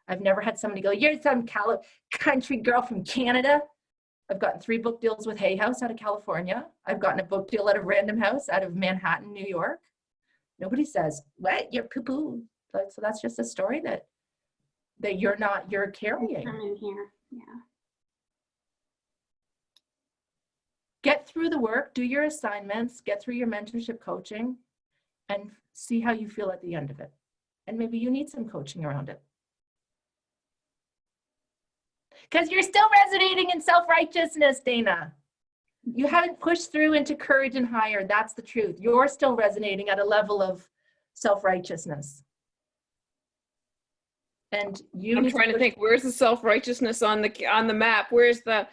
I've never had somebody go, you're some country girl from Canada. I've gotten 3 book deals with Hay House out of California. I've gotten a book deal at a Random House out of Manhattan, New York. Nobody says, what, you're poo-poo. So that's just a story that you're carrying.
Come in here, yeah.
Get through the work, do your assignments, get through your mentorship coaching, and see how you feel at the end of it. And maybe you need some coaching around it. Because you're still resonating in self-righteousness, Dana. You haven't pushed through into courage and higher. That's the truth. You're still resonating at a level of self-righteousness. And
I'm trying to think, where's the self-righteousness on the map? Where's the,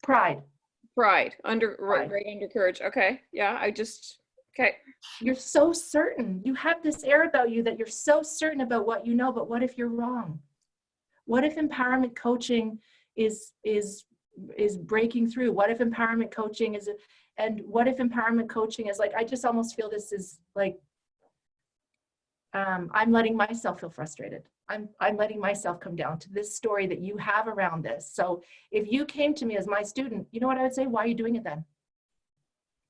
pride.
Right under courage. Okay. Yeah. Okay.
You're so certain. You have this air about you that you're so certain about what you know, but what if you're wrong? What if empowerment coaching is breaking through? What if empowerment coaching is like, I just almost feel this is like, I'm letting myself feel frustrated. I'm letting myself come down to this story that you have around this. So if you came to me as my student, you know what I would say? Why are you doing it then?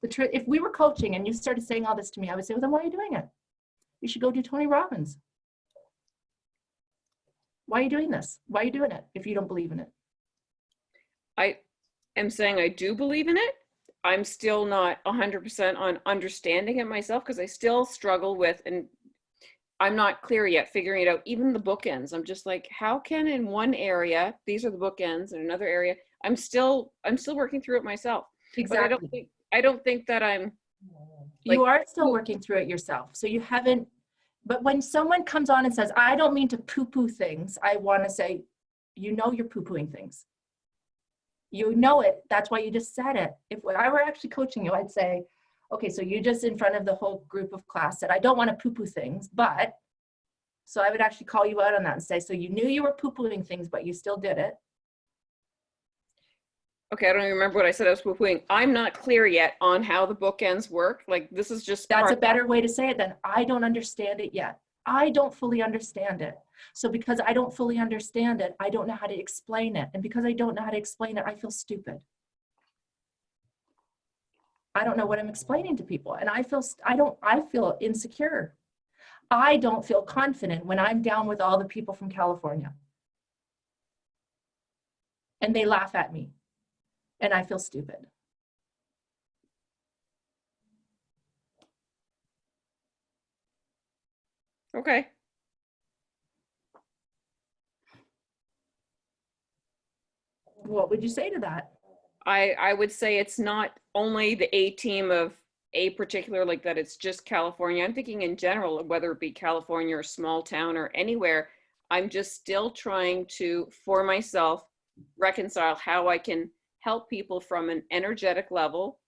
If we were coaching and you started saying all this to me, I would say, well, then why are you doing it? You should go do Tony Robbins. Why are you doing this? Why are you doing it if you don't believe in it?
I am saying I do believe in it. I'm still not 100% on understanding it myself because I still struggle with, and I'm not clear yet figuring it out, even the bookends. I'm just like, how can in one area, these are the bookends, in another area, I'm still working through it myself.
Exactly.
But I don't think that I'm like,
you are still working through it yourself. So you haven't, but when someone comes on and says, I don't mean to poo-poo things, I want to say, you know, you're poo-pooing things. You know it. That's why you just said it. If I were actually coaching you, I'd say, okay, so you just in front of the whole group of class said, I don't want to poo-poo things, but, so I would actually call you out on that and say, so you knew you were poo-pooing things, but you still did it.
Okay, I don't even remember what I said I was poo-pooing. I'm not clear yet on how the bookends work. Like, this is just—
That's a better way to say it then. I don't understand it yet. I don't fully understand it. So because I don't fully understand it, I don't know how to explain it. And because I don't know how to explain it, I feel stupid. I don't know what I'm explaining to people. And I feel insecure. I don't feel confident when I'm down with all the people from California. And they laugh at me. And I feel stupid.
Okay.
What would you say to that?
I would say it's not only the A team of a particular, like that it's just California. I'm thinking in general, whether it be California or small town or anywhere, I'm just still trying to, for myself, reconcile how I can help people from an energetic level.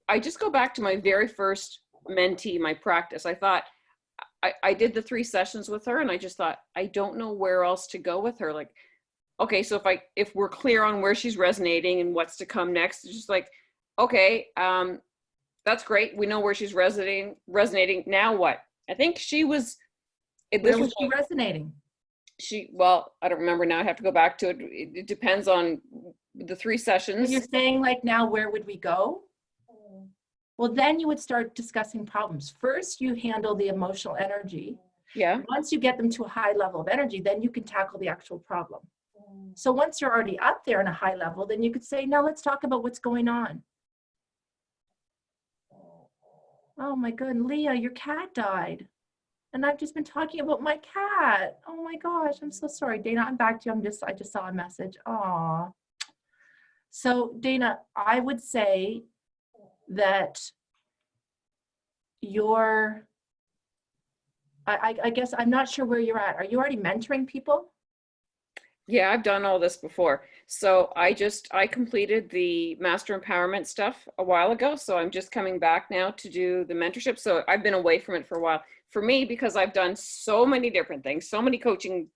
I just go back to my very first mentee, my practice. I thought, I did the 3 sessions with her and I just thought, I don't know where else to go with her. Like, okay, so if we're clear on where she's resonating and what's to come next, it's just like, okay, that's great. We know where she's resonating. Now what? I think she was—
Where was she resonating?
Well, I don't remember now. I have to go back to it. It depends on the 3 sessions.
And you're saying like, now where would we go? Well, then you would start discussing problems. First, you handle the emotional energy.
Yeah.
Once you get them to a high level of energy, then you can tackle the actual problem. So once you're already up there in a high level, then you could say, now let's talk about what's going on. Oh my God, Leah, your cat died. And I've just been talking about my cat. Oh my gosh, I'm so sorry. Dana, I'm back to you. I just saw a message. Aw. So Dana, I would say that I guess I'm not sure where you're at. Are you already mentoring people?
Yeah, I've done all this before. So I completed the master empowerment stuff a while ago. So I'm just coming back now to do the mentorship. So I've been away from it for a while. For me, because I've done so many different things, so many coaching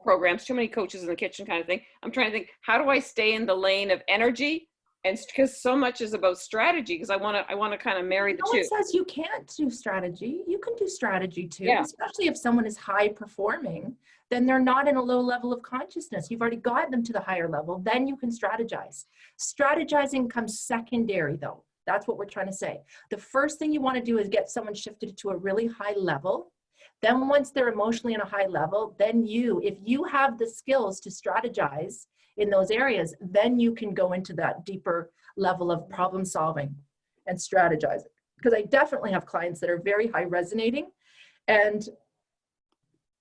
programs, too many coaches in the kitchen kind of thing. I'm trying to think, how do I stay in the lane of energy? And because so much is about strategy, because I want to kind of marry the
No
two.
one says you can't do strategy. You can do strategy too,
Yeah.
especially if someone is high performing, then they're not in a low level of consciousness. You've already got them to the higher level, then you can strategize. Strategizing comes secondary though. That's what we're trying to say. The first thing you want to do is get someone shifted to a really high level. Then once they're emotionally in a high level, then if you have the skills to strategize in those areas, then you can go into that deeper level of problem solving and strategizing. Because I definitely have clients that are very high resonating, and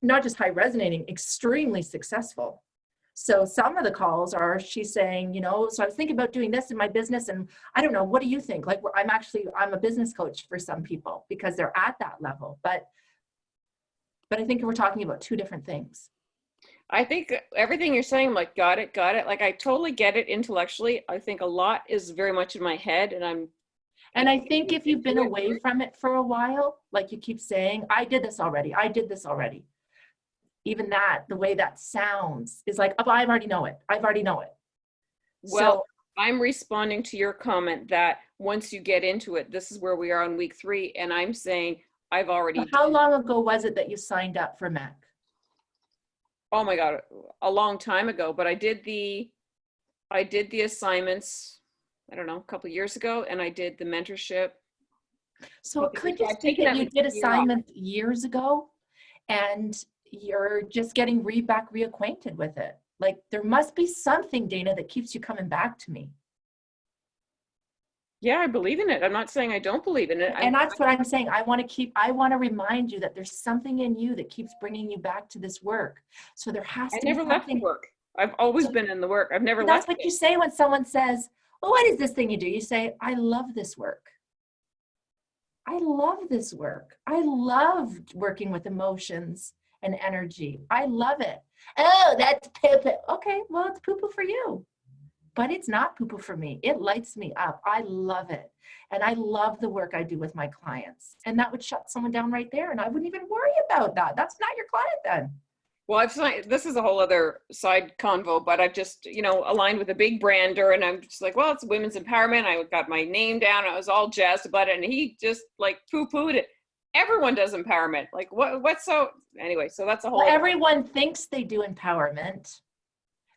not just high resonating, extremely successful. So some of the calls are, she's saying, so I was thinking about doing this in my business, and I don't know, what do you think? Like, I'm a business coach for some people because they're at that level, but I think we're talking about two different things.
I think everything you're saying, I'm like, got it. Like, I totally get it intellectually. I think a lot is very much in my head, and
I think if you've been away from it for a while, like you keep saying, I did this already. Even that, the way that sounds is like, oh, I already know it.
Well,
So
I'm responding to your comment that once you get into it, this is where we are on week 3, and I'm saying I've already.
How long ago was it that you signed up for PECC?
Oh my God, a long time ago, but I did the assignments, I don't know, a couple of years ago, and I did the mentorship.
So it could just be that you did assignments years ago and you're just getting reacquainted with it. Like, there must be something, Dana, that keeps you coming back to me.
Yeah, I believe in it. I'm not saying I don't believe in it.
And that's what I'm saying. I want to remind you that there's something in you that keeps bringing you back to this work. So there has to be something.
I never left the work. I've always been in the work. I've never left.
That's what you say when someone says, well, what is this thing you do? You say, I love this work. I love this work. I love working with emotions and energy. I love it. Oh, that's poo-poo. Okay, well, it's poo-poo for you. But it's not poo-poo for me. It lights me up. I love it. And I love the work I do with my clients. And that would shut someone down right there. And I wouldn't even worry about that. That's not your client then.
Well, this is a whole other side convo, but I've just, aligned with a big brander, and I'm just like, well, it's women's empowerment. I got my name down. I was all jazzed about it. And he just like poo-pooed it. Everyone does empowerment. Like anyway, so that's a whole.
Well, everyone thinks they do empowerment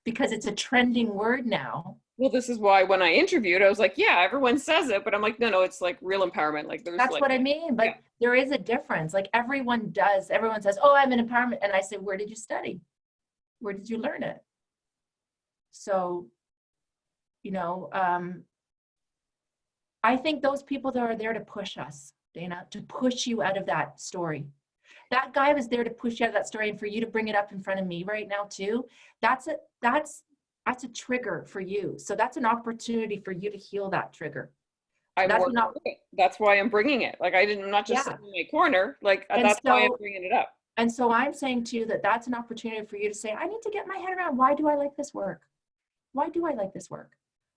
because it's a trending word now.
Well, this is why when I interviewed, I was like, yeah, everyone says it, but I'm like, no, it's like real empowerment. Like
that's what I mean. But there is a difference. Like everyone says, oh, I'm in empowerment. And I say, where did you study? Where did you learn it? So, I think those people that are there to push us, Dana, to push you out of that story. That guy was there to push you out of that story, and for you to bring it up in front of me right now too, that's a trigger for you. So that's an opportunity for you to heal that trigger.
That's why I'm bringing it. Like I'm not just sitting in my corner. Like that's why I'm bringing it up.
And so I'm saying to you that that's an opportunity for you to say, I need to get my head around, why do I like this work? Why do I like this work?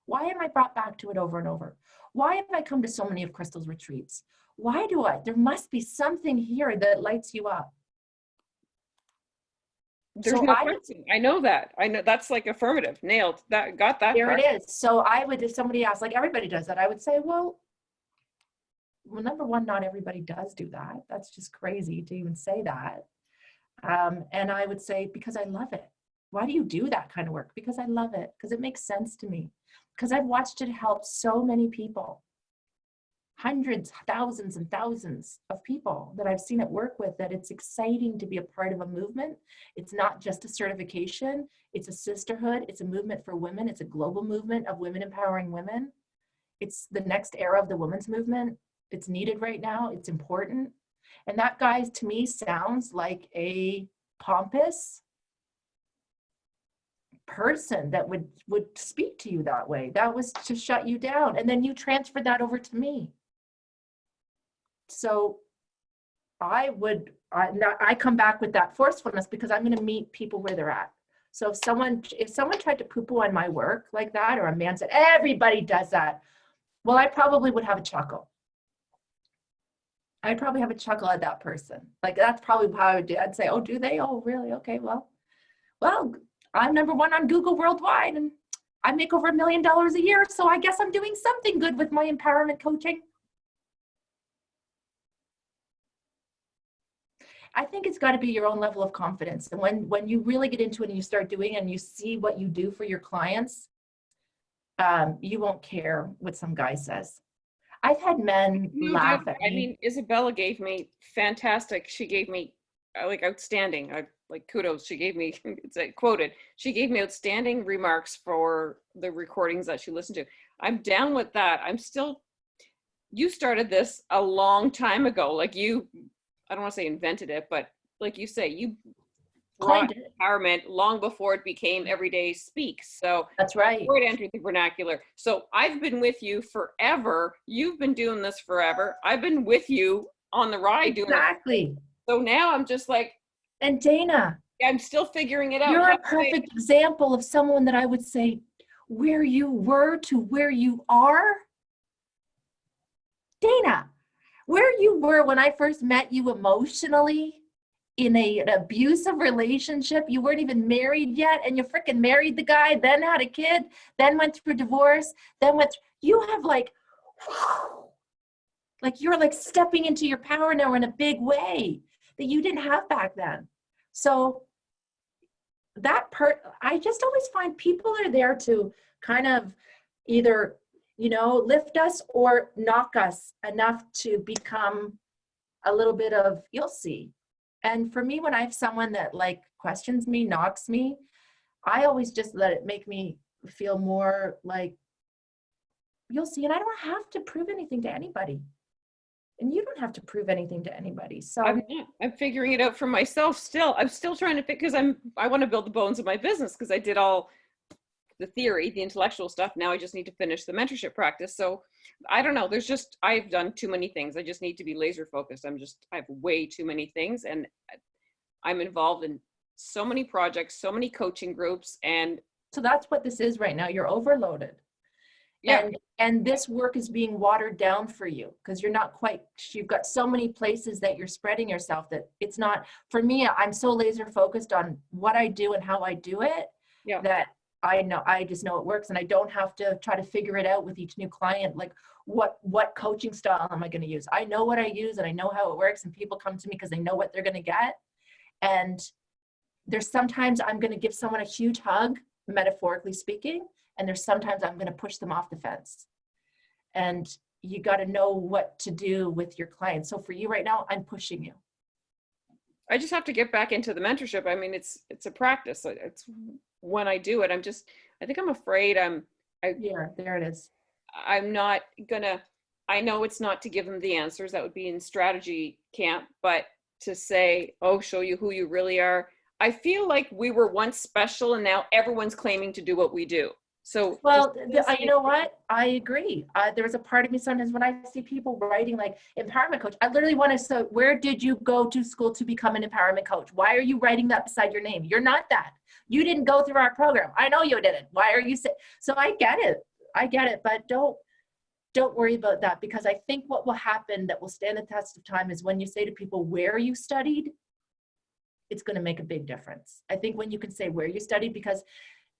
Why am I brought back to it over and over? Why have I come to so many of Crystal's retreats? Why do I? There must be something here that lights you up.
There's no question. I know that. I know that's like affirmative. Nailed. Got that.
There it is. So I would, if somebody asked, like everybody does that, I would say, well, number one, not everybody does do that. That's just crazy to even say that. And I would say, because I love it. Why do you do that kind of work? Because I love it. Because it makes sense to me. Because I've watched it help so many people. Hundreds, thousands and thousands of people that I've seen it work with, that it's exciting to be a part of a movement. It's not just a certification. It's a sisterhood. It's a movement for women. It's a global movement of women empowering women. It's the next era of the women's movement. It's needed right now. It's important. And that guy to me sounds like a pompous person that would speak to you that way. That was to shut you down. And then you transferred that over to me. So I come back with that forcefulness because I'm going to meet people where they're at. So if someone tried to poo-poo on my work like that, or a man said, everybody does that, well, I probably would have a chuckle. I'd probably have a chuckle at that person. Like, that's probably how I would do. I'd say, oh, do they? Oh, really? Okay, well, I'm #1 on Google worldwide, and I make over $1 million a year. So I guess I'm doing something good with my empowerment coaching. I think it's got to be your own level of confidence. And when you really get into it and you start doing it and you see what you do for your clients, you won't care what some guy says. I've had men laugh at me.
I mean, Isabella gave me fantastic. She gave me like outstanding, like kudos. She gave me, it's quoted, she gave me outstanding remarks for the recordings that she listened to. I'm down with that. I'm still, you started this a long time ago. Like you, I don't want to say invented it, but like you say, you brought empowerment long before it became everyday speak. So
that's right.
Before it entered the vernacular. So I've been with you forever. You've been doing this forever. I've been with you on the ride doing it.
Exactly.
So now I'm just like,
and Dana,
I'm still figuring it out.
You're a perfect example of someone that I would say where you were to where you are. Dana, where you were when I first met you emotionally in an abusive relationship, you weren't even married yet, and you freaking married the guy, then had a kid, then went through divorce, then you have like you're like stepping into your power now in a big way that you didn't have back then. So I just always find people are there to kind of either, lift us or knock us enough to become a little bit of, you'll see. And for me, when I have someone that like questions me, knocks me, I always just let it make me feel more like, you'll see. And I don't have to prove anything to anybody. And you don't have to prove anything to anybody. So
I'm figuring it out for myself still. I'm still trying to because I want to build the bones of my business because I did all the theory, the intellectual stuff. Now I just need to finish the mentorship practice. So I don't know. I've done too many things. I just need to be laser focused. I have way too many things, and I'm involved in so many projects, so many coaching groups. And
so that's what this is right now. You're overloaded.
Yeah.
And this work is being watered down for you because you've got so many places that you're spreading yourself that it's not, for me, I'm so laser focused on what I do and how I do it that I just know it works, and I don't have to try to figure it out with each new client. Like what coaching style am I going to use? I know what I use and I know how it works, and people come to me because they know what they're going to get. And there's sometimes I'm going to give someone a huge hug, metaphorically speaking, and there's sometimes I'm going to push them off the fence. And you got to know what to do with your clients. So for you right now, I'm pushing you.
I just have to get back into the mentorship. I mean, it's a practice. It's when I do it, I think I'm afraid
there it is.
I'm not gonna, I know it's not to give them the answers, that would be in strategy camp, but to say, oh, show you who you really are. I feel like we were once special and now everyone's claiming to do what we do. So,
well, you know what? I agree. There was a part of me sometimes when I see people writing like empowerment coach, I literally want to say, where did you go to school to become an empowerment coach? Why are you writing that beside your name? You're not that. You didn't go through our program. I know you didn't. Why are you saying? So I get it, but don't worry about that, because I think what will happen that will stand the test of time is when you say to people where you studied, it's going to make a big difference. I think when you can say where you studied, because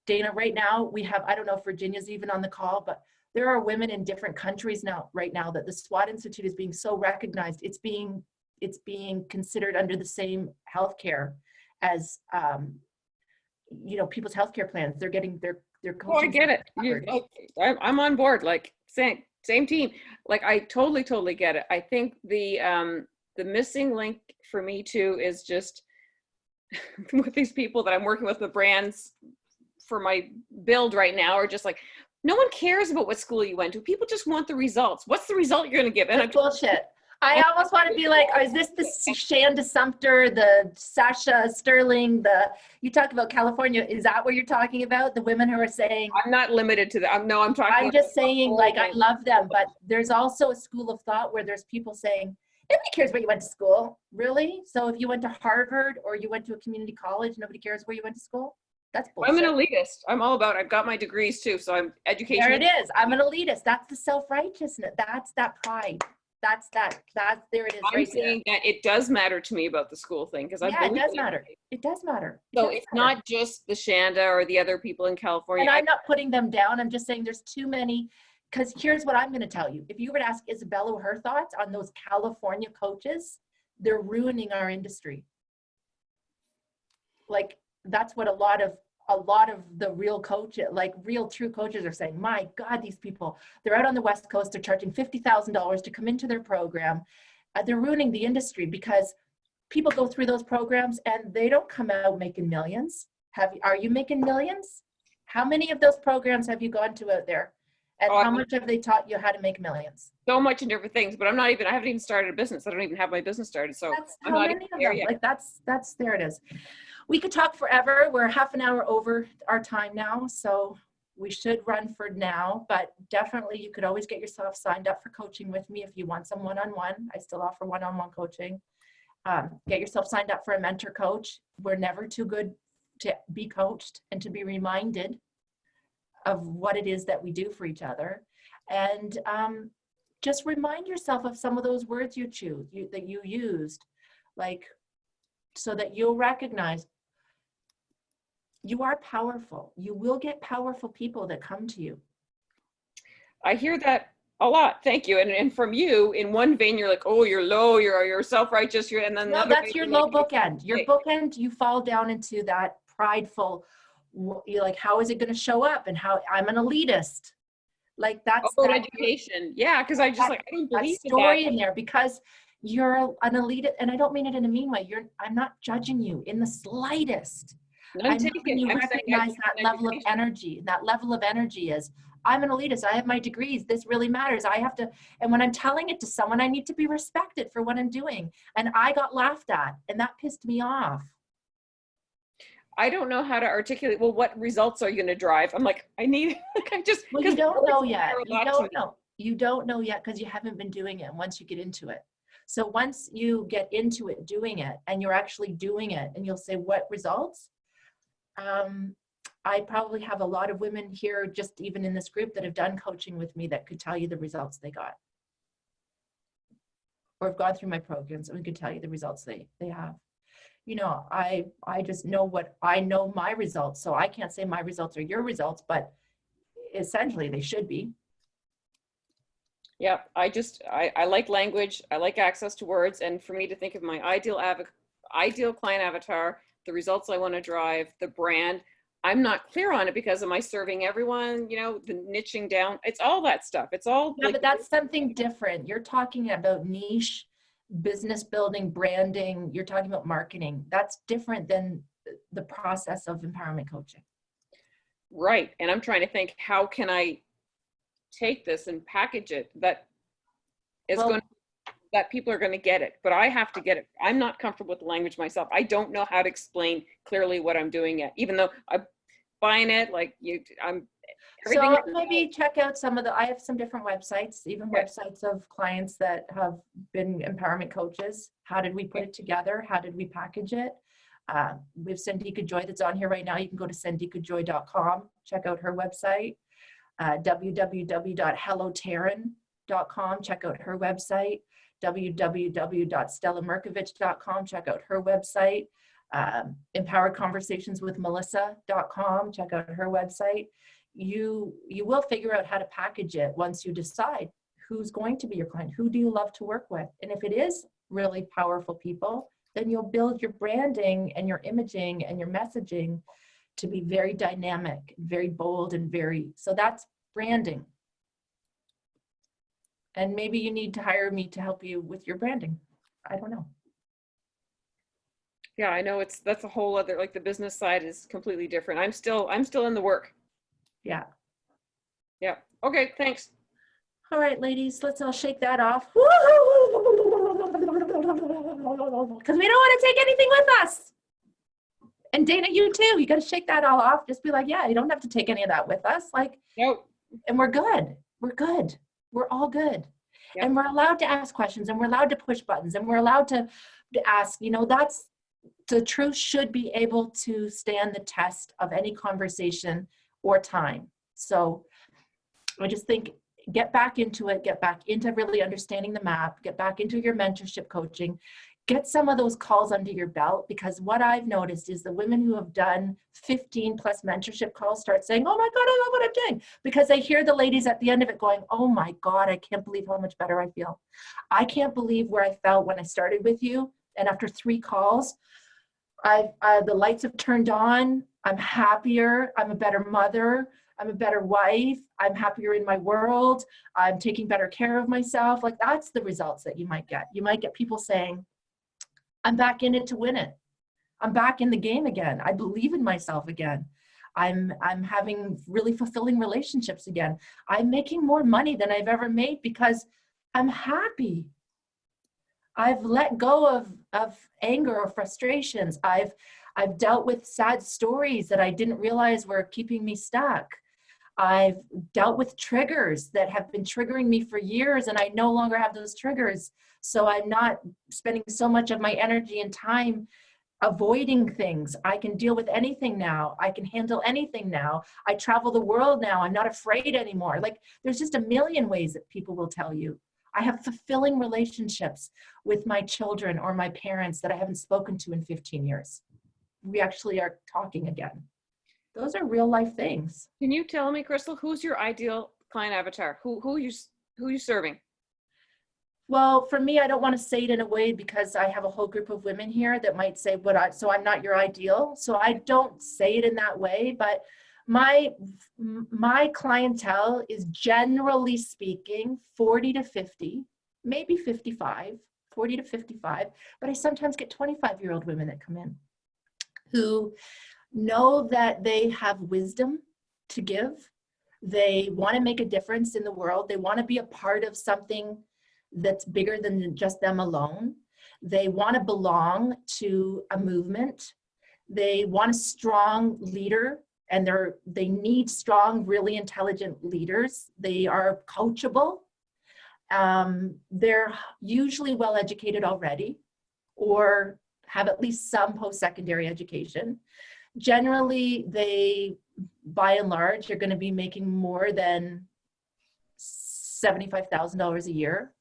Dana, right now we have, I don't know if Virginia's even on the call, but there are women in different countries right now that the SWAT Institute is being so recognized. It's being considered under the same healthcare as, people's healthcare plans. They're getting their
oh, I get it. I'm on board. Like same team. Like I totally get it. I think the missing link for me too is just with these people that I'm working with, the brands for my build right now are just like, no one cares about what school you went to. People just want the results. What's the result you're going to give? And
bullshit. I almost want to be like, is this the Shanda Sumter, the Sasha Sterling, you talk about California, is that what you're talking about? The women who are saying,
I'm not limited to that. No, I'm talking
I'm
about
just saying, like, I
women.
love them, but there's also a school of thought where there's people saying, nobody cares where you went to school. Really? So if you went to Harvard or you went to a community college, nobody cares where you went to school? That's
I'm an
bullshit.
elitist. I'm all about, I've got my degrees too, so I'm education.
There it is. I'm an elitist. That's the self-righteousness. That's that pride. That's there it is
I'm
right there.
saying that it does matter to me about the school thing because I
Yeah, it
believe
does
in
matter.
everything.
It does matter. It
So
does
it's
matter.
not just the Shanda or the other people in California.
And I'm not putting them down. I'm just saying there's too many, because here's what I'm going to tell you. If you were to ask Isabella her thoughts on those California coaches, they're ruining our industry. Like, that's what a lot of the real coaches, like real true coaches, are saying. My God, these people, they're out on the West Coast, they're charging $50,000 to come into their program. They're ruining the industry because people go through those programs and they don't come out making millions. Are you making millions? How many of those programs have you gone to out there? And how much have they taught you how to make millions?
So much in different things, but I haven't even started a business. I don't even have my business started. So
That's
I'm
how
not
many
even
of
there
them.
yet.
Like that's there it is. We could talk forever. We're half an hour over our time now, so we should run for now, but definitely you could always get yourself signed up for coaching with me if you want some one-on-one. I still offer one-on-one coaching. Get yourself signed up for a mentor coach. We're never too good to be coached and to be reminded of what it is that we do for each other. And just remind yourself of some of those words that you used, like, so that you'll recognize you are powerful. You will get powerful people that come to you.
I hear that a lot. Thank you. And from you, in one vein, you're like, oh, you're low, you're self-righteous, and then
No, that's your low bookend. Your bookend, you fall down into that prideful, you're like, how is it going to show up? And how I'm an elitist. Like that's
education. Yeah, because I don't believe
that story in there because you're an elitist, and I don't mean it in a mean way. I'm not judging you in the slightest. I'm helping you recognize that level of energy. That level of energy is, I'm an elitist. I have my degrees. This really matters. I have to, and when I'm telling it to someone, I need to be respected for what I'm doing. And I got laughed at, and that pissed me off.
I don't know how to articulate, well, what results are you going to drive? I'm like, well,
you don't know yet. You don't know yet because you haven't been doing it once you get into it. So once you get into it, doing it, and you're actually doing it, and you'll say, what results? I probably have a lot of women here, just even in this group, that have done coaching with me that could tell you the results they got. Or have gone through my programs and could tell you the results they have. You know, I just know I know my results. So I can't say my results are your results, but essentially they should be.
Yeah, I like language. I like access to words. And for me to think of my ideal client avatar, the results I want to drive, the brand, I'm not clear on it because am I serving everyone, the niching down, it's all that stuff. It's all.
Yeah, but that's something different. You're talking about niche, business building, branding. You're talking about marketing. That's different than the process of empowerment coaching.
Right. And I'm trying to think, how can I take this and package it that people are going to get it, but I have to get it. I'm not comfortable with the language myself. I don't know how to explain clearly what I'm doing yet, even though I'm buying it.
So maybe check out I have some different websites, even websites of clients that have been empowerment coaches. How did we put it together? How did we package it? We have Sandika Joy that's on here right now. You can go to sandikajoy.com, check out her website. www.hellotaryn.com, check out her website. www.stellamerkovich.com, check out her website. empoweredconversationswithmelissa.com, check out her website. You will figure out how to package it once you decide who's going to be your client, who do you love to work with. And if it is really powerful people, then you'll build your branding and your imaging and your messaging to be very dynamic, very bold, and so that's branding. And maybe you need to hire me to help you with your branding. I don't know.
Yeah, I know that's a whole other, the business side is completely different. I'm still in the work.
Yeah.
Yeah. Okay. Thanks.
All right, ladies, let's all shake that off. Woo! because we don't want to take anything with us. And Dana, you too. You got to shake that all off. Just be like, yeah, you don't have to take any of that with us. Like,
Nope.
and we're good. We're good. We're all good.
Yep.
And we're allowed to ask questions, and we're allowed to push buttons, and we're allowed to ask, that's the truth should be able to stand the test of any conversation or time. So I just think get back into it, get back into really understanding the map, get back into your mentorship coaching, get some of those calls under your belt, because what I've noticed is the women who have done 15 plus mentorship calls start saying, oh my God, I love what I'm doing, because they hear the ladies at the end of it going, oh my God, I can't believe how much better I feel. I can't believe where I felt when I started with you. And after 3 calls, the lights have turned on. I'm happier. I'm a better mother. I'm a better wife. I'm happier in my world. I'm taking better care of myself. Like, that's the results that you might get. You might get people saying, I'm back in it to win it. I'm back in the game again. I believe in myself again. I'm having really fulfilling relationships again. I'm making more money than I've ever made because I'm happy. I've let go of anger or frustrations. I've dealt with sad stories that I didn't realize were keeping me stuck. I've dealt with triggers that have been triggering me for years, and I no longer have those triggers. So I'm not spending so much of my energy and time avoiding things. I can deal with anything now. I can handle anything now. I travel the world now. I'm not afraid anymore. Like, there's just a million ways that people will tell you. I have fulfilling relationships with my children or my parents that I haven't spoken to in 15 years. We actually are talking again. Those are real life things.
Can you tell me, Crystal, who's your ideal client avatar? Who you serving?
Well, for me, I don't want to say it in a way because I have a whole group of women here that might say, so I'm not your ideal. So I don't say it in that way, but my clientele is, generally speaking, 40 to 50, maybe 55, 40 to 55, but I sometimes get 25-year-old women that come in who know that they have wisdom to give. They want to make a difference in the world. They want to be a part of something that's bigger than just them alone. They want to belong to a movement. They want a strong leader, and they need strong, really intelligent leaders. They are coachable. They're usually well educated already, or have at least some post-secondary education. Generally, they, by and large, are going to be making more than $75,000 a year.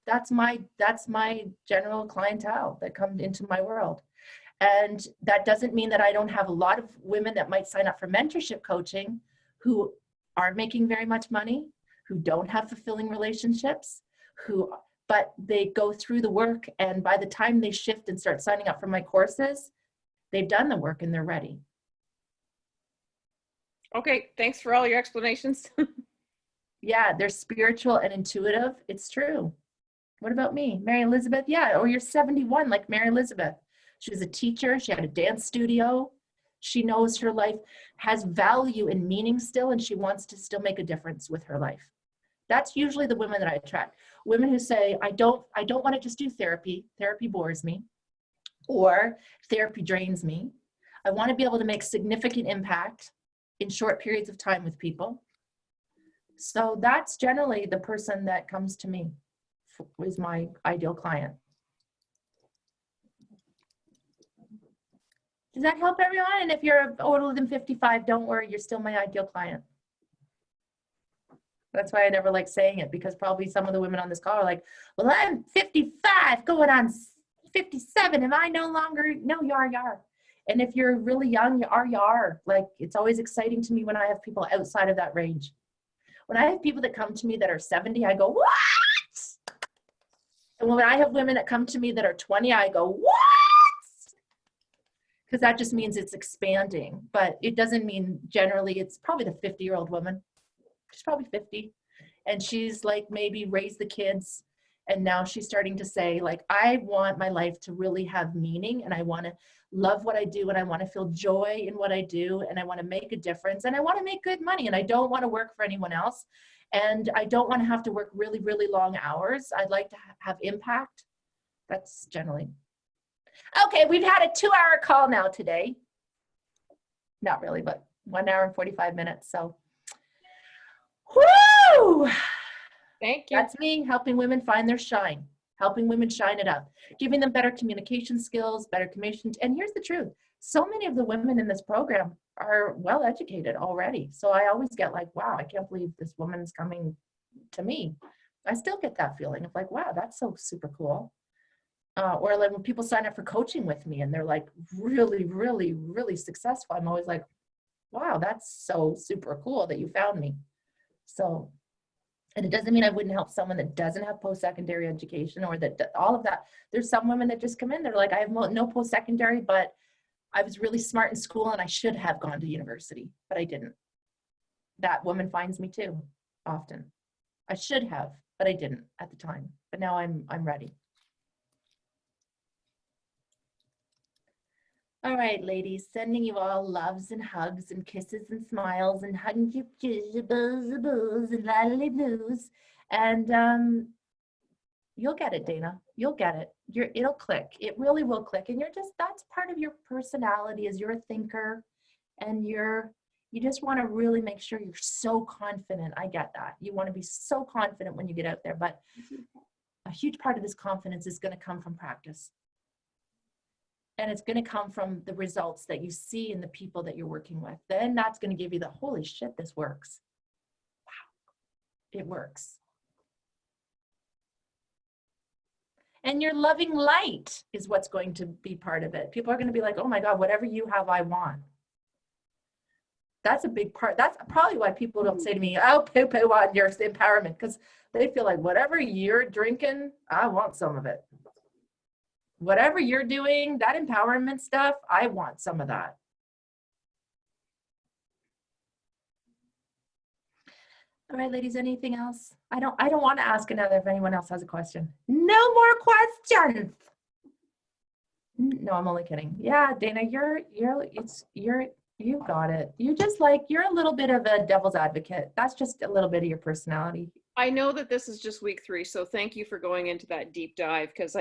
That's my general clientele that comes into my world. And that doesn't mean that I don't have a lot of women that might sign up for mentorship coaching who aren't making very much money, who don't have fulfilling relationships, but they go through the work, and by the time they shift and start signing up for my courses, they've done the work and they're ready.
Okay, thanks for all your explanations.
Yeah, they're spiritual and intuitive. It's true. What about me? Mary Elizabeth? Yeah, or you're 71 like Mary Elizabeth. She was a teacher. She had a dance studio. She knows her life has value and meaning still, and she wants to still make a difference with her life. That's usually the women that I attract. Women who say, I don't want to just do therapy. Therapy bores me, or therapy drains me. I want to be able to make significant impact in short periods of time with people. So that's generally the person that comes to me, is my ideal client. Does that help everyone? And if you're older than 55, don't worry, you're still my ideal client. That's why I never like saying it, because probably some of the women on this call are like, well, I'm 55 going on 57. Am I no longer? No, you are. And if you're really young, you are. Like, it's always exciting to me when I have people outside of that range. When I have people that come to me that are 70, I go, what? And when I have women that come to me that are 20, I go, what? Because that just means it's expanding. But it doesn't mean, generally, it's probably the 50-year-old woman. She's probably 50. And she's like, maybe raised the kids. And now she's starting to say, like, I want my life to really have meaning, and I want to love what I do, and I want to feel joy in what I do, and I want to make a difference, and I want to make good money, and I don't want to work for anyone else, and I don't want to have to work really, really long hours. I'd like to have impact. That's generally. Okay, we've had a 2-hour call now today. Not really, but 1 hour and 45 minutes. So, whoo!
Thank you.
That's me helping women find their shine, helping women shine it up, giving them better communication skills, better communication. And here's the truth. So many of the women in this program are well educated already. So I always get like, wow, I can't believe this woman's coming to me. I still get that feeling of like, wow, that's so super cool. Or like when people sign up for coaching with me and they're like really, really, really successful, I'm always like, wow, that's so super cool that you found me. So, and it doesn't mean I wouldn't help someone that doesn't have post-secondary education or that all of that. There's some women that just come in, they're like, I have no post-secondary, but I was really smart in school and I should have gone to university, but I didn't. That woman finds me too, often. I should have, but I didn't at the time. But now I'm ready. All right, ladies, sending you all loves and hugs and kisses and smiles and hugging you, and lolly blues. And you'll get it, Dana. You'll get it. It'll click. It really will click. And that's part of your personality, is you're a thinker and you just want to really make sure you're so confident. I get that. You want to be so confident when you get out there, but a huge part of this confidence is going to come from practice. And it's going to come from the results that you see in the people that you're working with. Then that's going to give you the, holy shit, this works. Wow, it works. And your loving light is what's going to be part of it. People are going to be like, oh my God, whatever you have, I want. That's a big part. That's probably why people don't say to me, oh, poo-poo on your empowerment, because they feel like whatever you're drinking, I want some of it. Whatever you're doing, that empowerment stuff, I want some of that. All right, ladies, anything else? I don't want to ask another if anyone else has a question. No more questions. No, I'm only kidding. Yeah, Dana, you got it. You're a little bit of a devil's advocate. That's just a little bit of your personality.
I know that this is just week 3, so thank you for going into that deep dive, because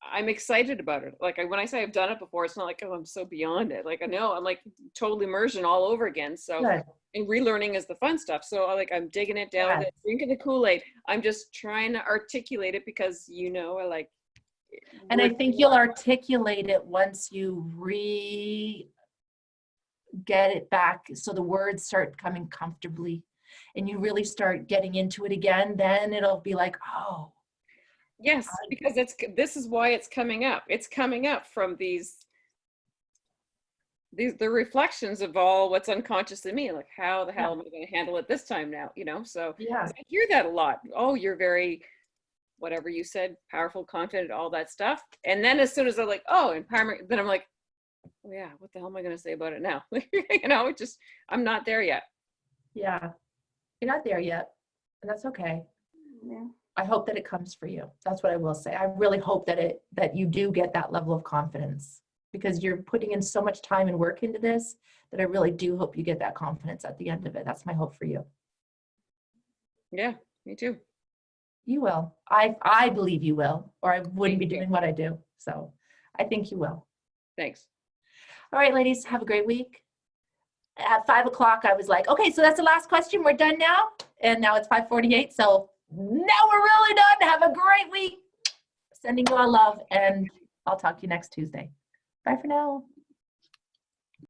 I'm excited about it. Like when I say I've done it before, it's not like, oh, I'm so beyond it. Like I know I'm like totally immersion all over again. So
Good.
And relearning is the fun stuff. So I'm digging it down,
Yeah.
drinking the Kool-Aid. I'm just trying to articulate it because I like.
And I think you'll articulate it once you get it back. So the words start coming comfortably and you really start getting into it again. Then it'll be like, oh.
Yes, because this is why it's coming up. It's coming up from the reflections of all what's unconscious in me. Like, how the hell am I going to handle it this time now? So
yeah.
I hear that a lot. Oh, you're very, whatever you said, powerful, confident, all that stuff. And then as soon as I'm like, oh, empowerment, then I'm like, oh yeah, what the hell am I going to say about it now? I'm not there yet.
Yeah, you're not there yet, and that's okay.
Yeah.
I hope that it comes for you. That's what I will say. I really hope that you do get that level of confidence, because you're putting in so much time and work into this that I really do hope you get that confidence at the end of it. That's my hope for you.
Yeah, me too.
You will. I believe you will, or I wouldn't be doing what I do. So I think you will.
Thanks.
All right, ladies, have a great week. At 5 o'clock, I was like, okay, so that's the last question. We're done now. And now it's 5:48. So now we're really done. Have a great week. Sending you all love, and I'll talk to you next Tuesday. Bye for now.